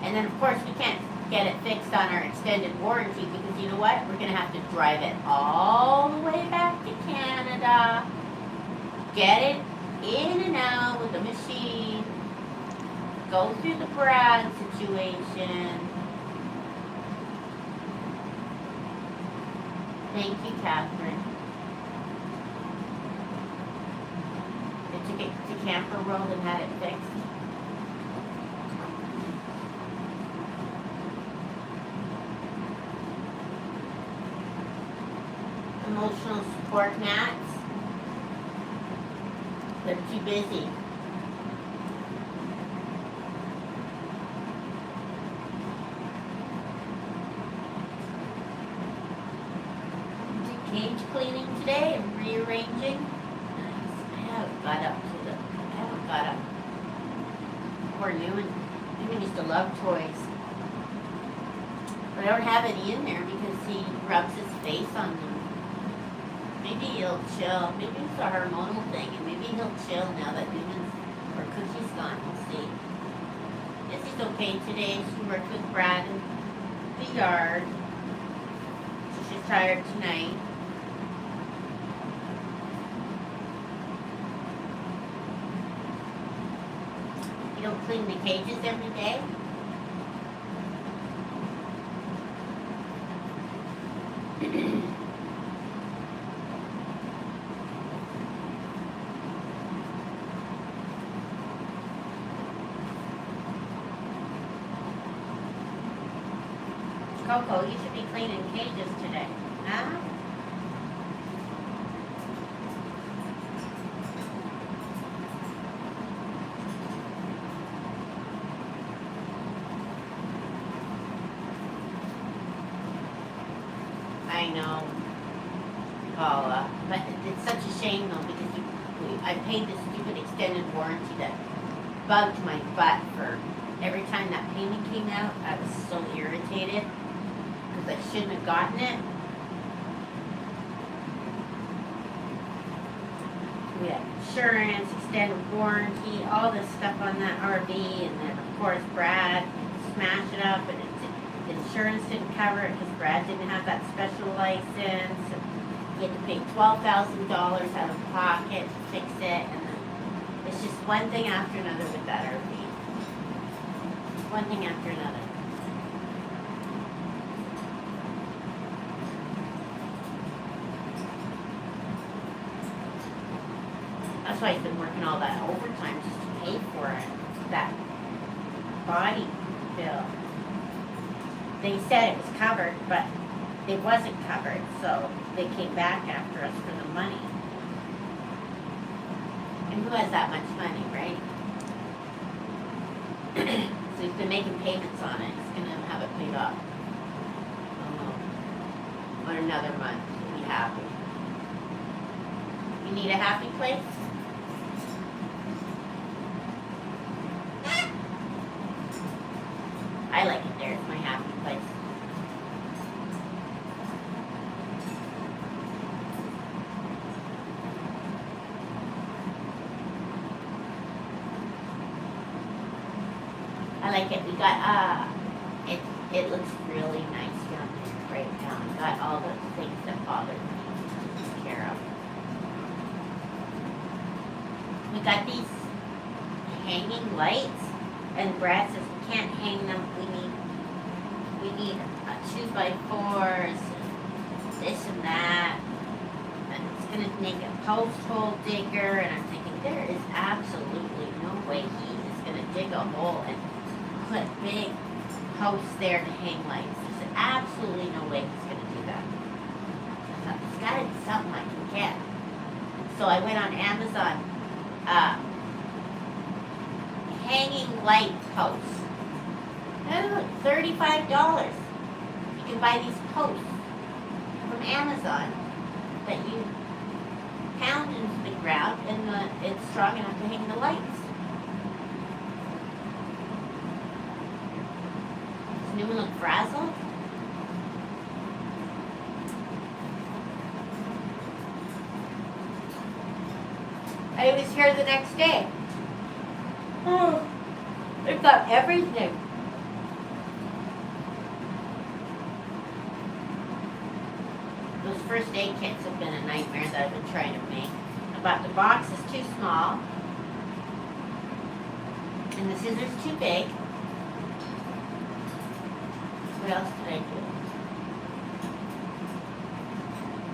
A: And then, of course, we can't get it fixed on our extended warranty because you know what? We're going to have to drive it all the way back to Canada. Get it in and out with the machine. Go through the Brad situation. Thank you, Catherine. They took it to Camper World and had it fixed. Emotional support mats. They're too busy. Cage cleaning today and rearranging. Nice. I haven't got up. Poor Newman used to love toys. But I don't have any in there because he rubs his face on them. Maybe he'll chill. Maybe it's a hormonal thing, and maybe he'll chill now that Newman's or Cookie's gone. We'll see. Yes, he's okay today. She worked with Brad in the yard. So she's tired tonight. You don't clean the cages every day? Coco, you should be cleaning cages today. Huh? I know, Paula, but it's such a shame though because I paid this stupid extended warranty that bugged my butt for every time that payment came out. I was so irritated because I shouldn't have gotten it. We had insurance, extended warranty, all this stuff on that RV, and then of course Brad smashed it up, and the insurance didn't cover it because Brad didn't have that special license. And he had to pay $12,000 out of pocket to fix it, and then it's just one thing after another with that RV. One thing after another. That's why he's been working all that overtime just to pay for it. That body bill. They said it was covered, but it wasn't covered, so they came back after us for the money. And who has that much money, right? So he's been making payments on it. He's gonna have it paid off. On another month. He'll be happy. You need a happy place? I like it there. It's my happy place. I like it. We got it looks really nice down there right now. We got all the things that bother me taken care of. We got these hanging lights, and Brad says we can't hang them. We need 2x4s, and this and that, and it's gonna make a post hole digger. And I'm thinking there is absolutely no way he is gonna dig a hole and put big posts there to hang lights. There's absolutely no way he's gonna do that. I thought, there's gotta be something I can get. So I went on Amazon, hanging light posts. And look, $35. You can buy these posts from Amazon that you pound into the ground, and it's strong enough to hang the lights. Does anyone look frazzled? I was here the next day. Oh, they've got everything. Those first aid kits have been a nightmare that I've been trying to make. But the box is too small, and the scissors too big. What else did I do?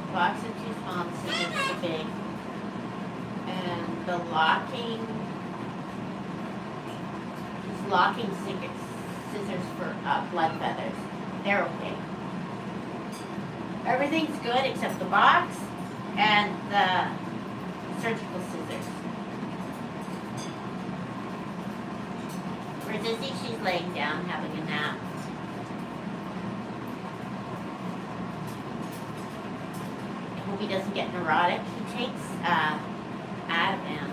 A: The box is too small, the scissors too big, and the locking scissors for blood feathers. They're okay. Everything's good except the box and the surgical scissors. Where's Izzy? She's laying down having a nap. I hope he doesn't get neurotic. He takes Ativan.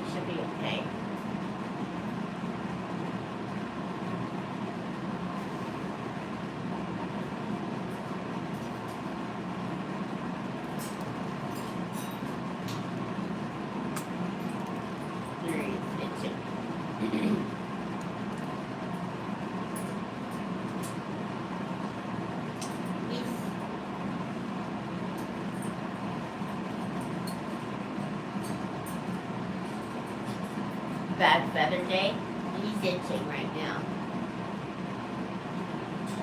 A: He should be okay. Bad feather day. He's itching right now.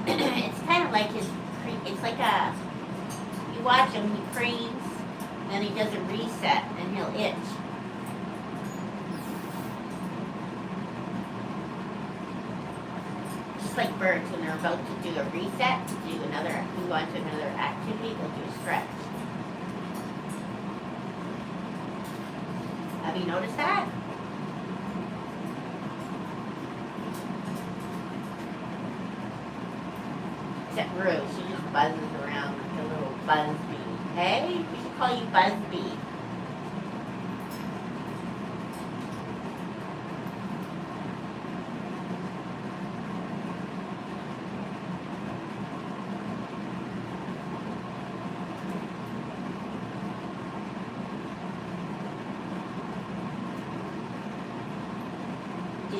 A: It's kind of like it's like you watch him, he creams, then he does a reset, and he'll itch. Just like birds, when they're about to do a reset, to move on to another activity, they'll do a stretch. Have you noticed that? Except Rue, she just buzzes around like a little buzz bee. Hey, we should call you Buzz Bee.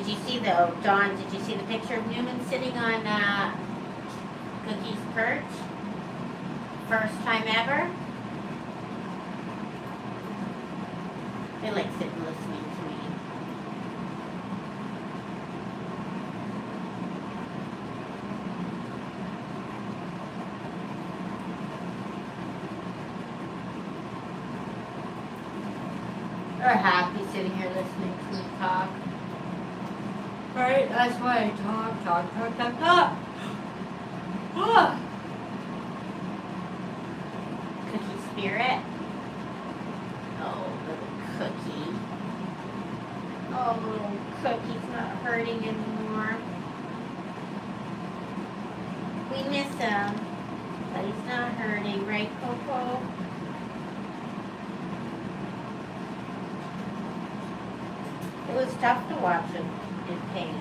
A: Did you see Dawn, did you see the picture of Newman sitting on Cookie's perch? First time ever? They like sitting listening to me. They're happy sitting here listening to me talk. Right? That's why I talk. Ah. Cookie Spirit. Oh, little Cookie. Oh, little Cookie's not hurting anymore. We miss him, but he's not hurting, right, Coco? It was tough to watch him in pain.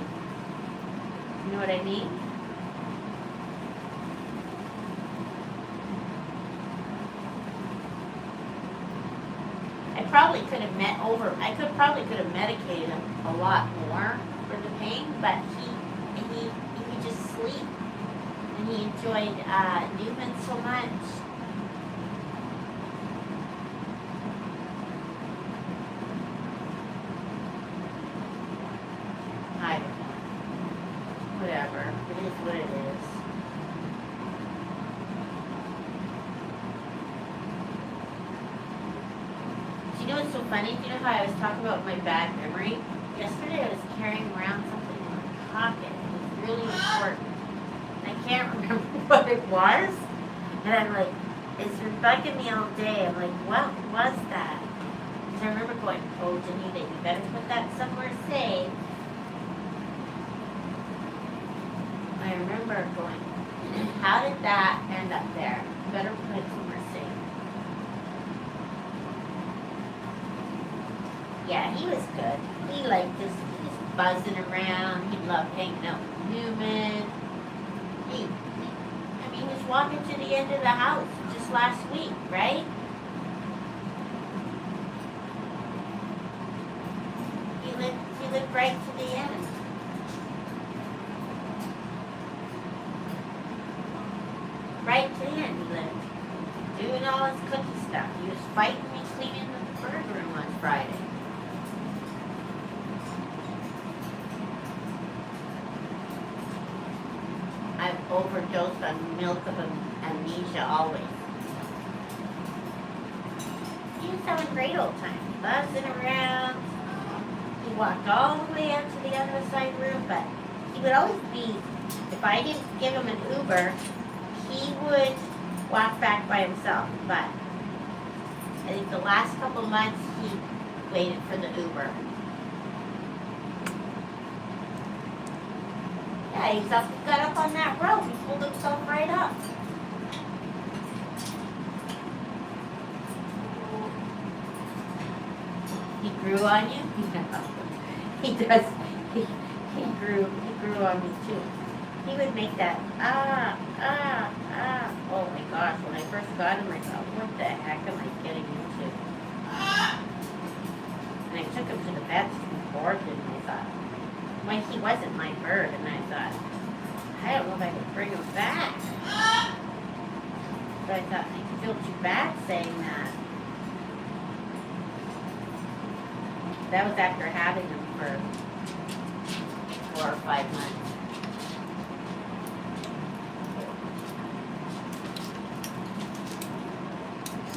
A: You know what I mean? I probably could have probably could have medicated him a lot more for the pain, but he could just sleep, and he enjoyed Newman so much. I don't know. Whatever. It is what it is. Do you know what's so funny? Do you know how I was talking about my bad memory? Yesterday I was carrying around something in my pocket. It was really important. And I can't remember what it was. And I'm like, it's been bugging me all day. I'm like, what was that? Because I remember going, oh, Danita, you better put that somewhere safe. I remember going, how did that end up there? You better put it somewhere safe. Yeah, he was good. He liked this. He was buzzing around. He loved hanging out with Newman. He was walking to the end of the house just last week, right? He lived right to the end. Right to the end he lived. Doing all his cookie stuff. He was fighting me cleaning the bird room on Friday. I've overdosed on milk of amnesia always. He was having a great old time. Buzzing around. He walked all the way out to the other side room, but he would always be, if I didn't give him an Uber, he would walk back by himself. But I think the last couple months he waited for the Uber. Yeah, he got up on that rope. He pulled himself right up. He grew on you? He does. He grew on me too. He would make that oh my gosh, when I first got him I thought, what the heck am I getting into? And I took him to the vet and boarded him and I thought, well, he wasn't my bird, and I thought, I don't know if I could bring him back. But I thought, I feel too bad saying that. That was after having him for 4 or 5 months.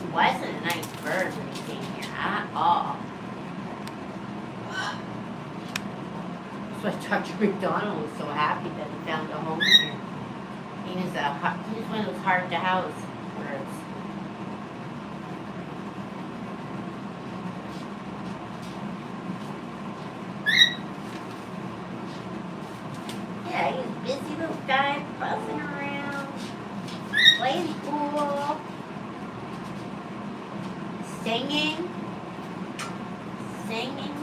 A: He wasn't a nice bird when he came here at all. That's why Dr. McDonald was so happy that he found a home here. He was one of those hard to house birds. Yeah, he was a busy little guy, buzzing around, playing pool, singing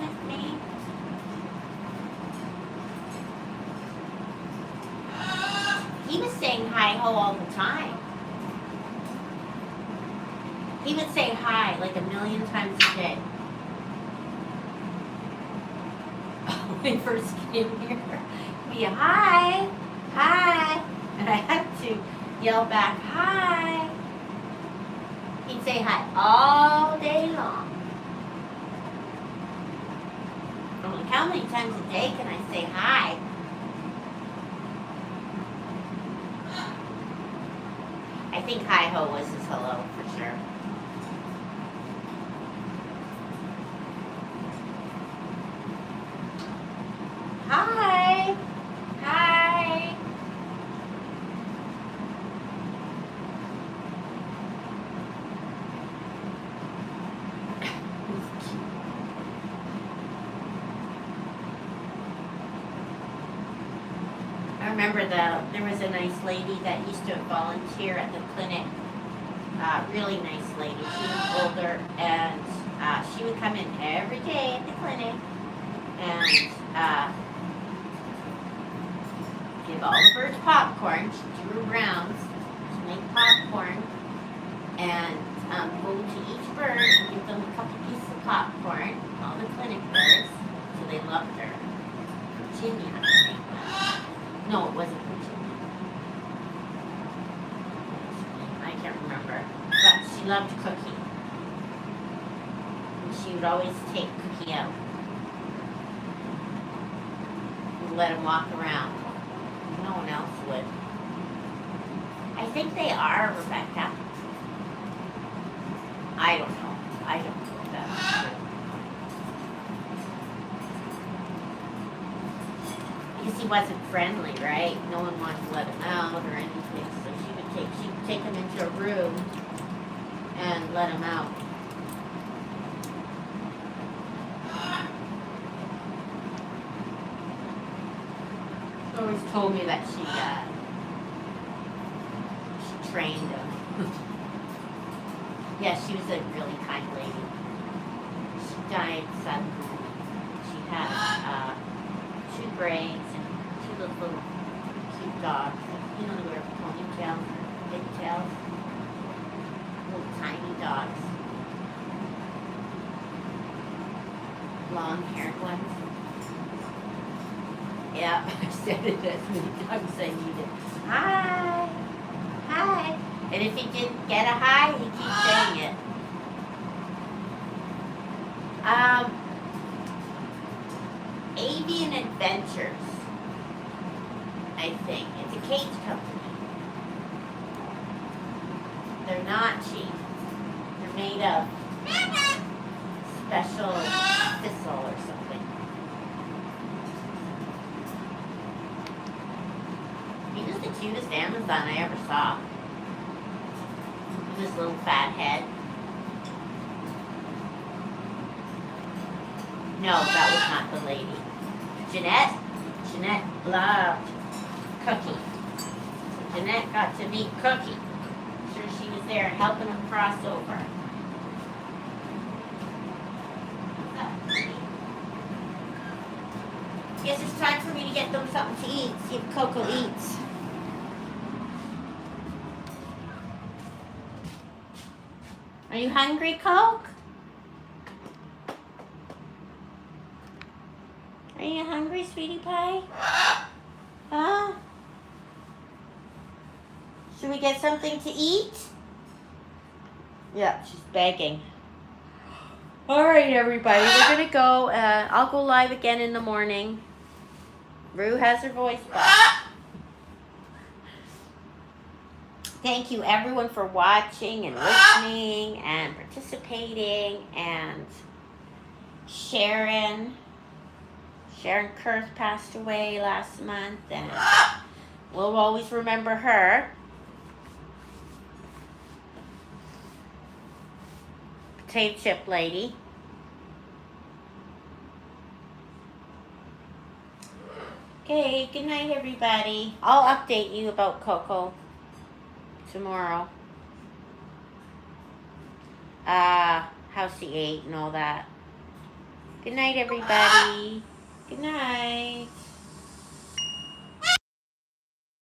A: with me. He was saying hi-ho all the time. He would say hi like 1,000,000 times a day. when I first came here. Be a hi, hi, and I had to yell back, hi. He'd say hi all day long. I'm like, how many times a day can I say hi? I think hi-ho was his hello for sure. Hi. Hi. I remember there was a nice lady that used to volunteer at the clinic. Really nice lady. She was older, and she would come in every day at the clinic and give all the birds popcorn. She drew rounds to make popcorn, and go to each bird and give them a couple pieces of popcorn. All the clinic birds, so they loved her. Virginia, I think. No, it wasn't Virginia. I can't remember. But she loved Cookie. And she would always take Cookie out and let him walk around. No one else would. I think they are, Rebecca. I don't know. I don't know if that's true. Because he wasn't friendly, right? No one wanted to let him out or anything. So she would take him into a room and let him out. She always told me that she trained him. Yeah, she was a really kind lady. She died suddenly. She had 2 brains and 2 little cute dogs. You know, they wear ponytails, pigtails. Little tiny dogs. Long-haired ones. Yeah, I said it as many times as I needed. Hi! Hi! And if he didn't get a hi, he'd keep saying it. Avian Adventures, I think. It's a cage company. They're not cheap. They're made of special thistle or something. He was the cutest Amazon I ever saw. With his little fat head. No, that was not the lady. Jeanette loved Cookie. So Jeanette got to meet Cookie. I'm sure she was there helping him cross over. Guess it's time for me to get them something to eat. See if Coco eats. Are you hungry, Coke? Are you hungry, sweetie pie? Huh? Should we get something to eat? Yeah, she's begging. All right, everybody, we're gonna go. I'll go live again in the morning. Rue has her voice back. Thank you, everyone, for watching and listening and participating. And Sharon Kurth passed away last month, and we'll always remember her. Potato chip lady. Okay, good night, everybody. I'll update you about Coco tomorrow. How she ate and all that. Good night, everybody. Good night.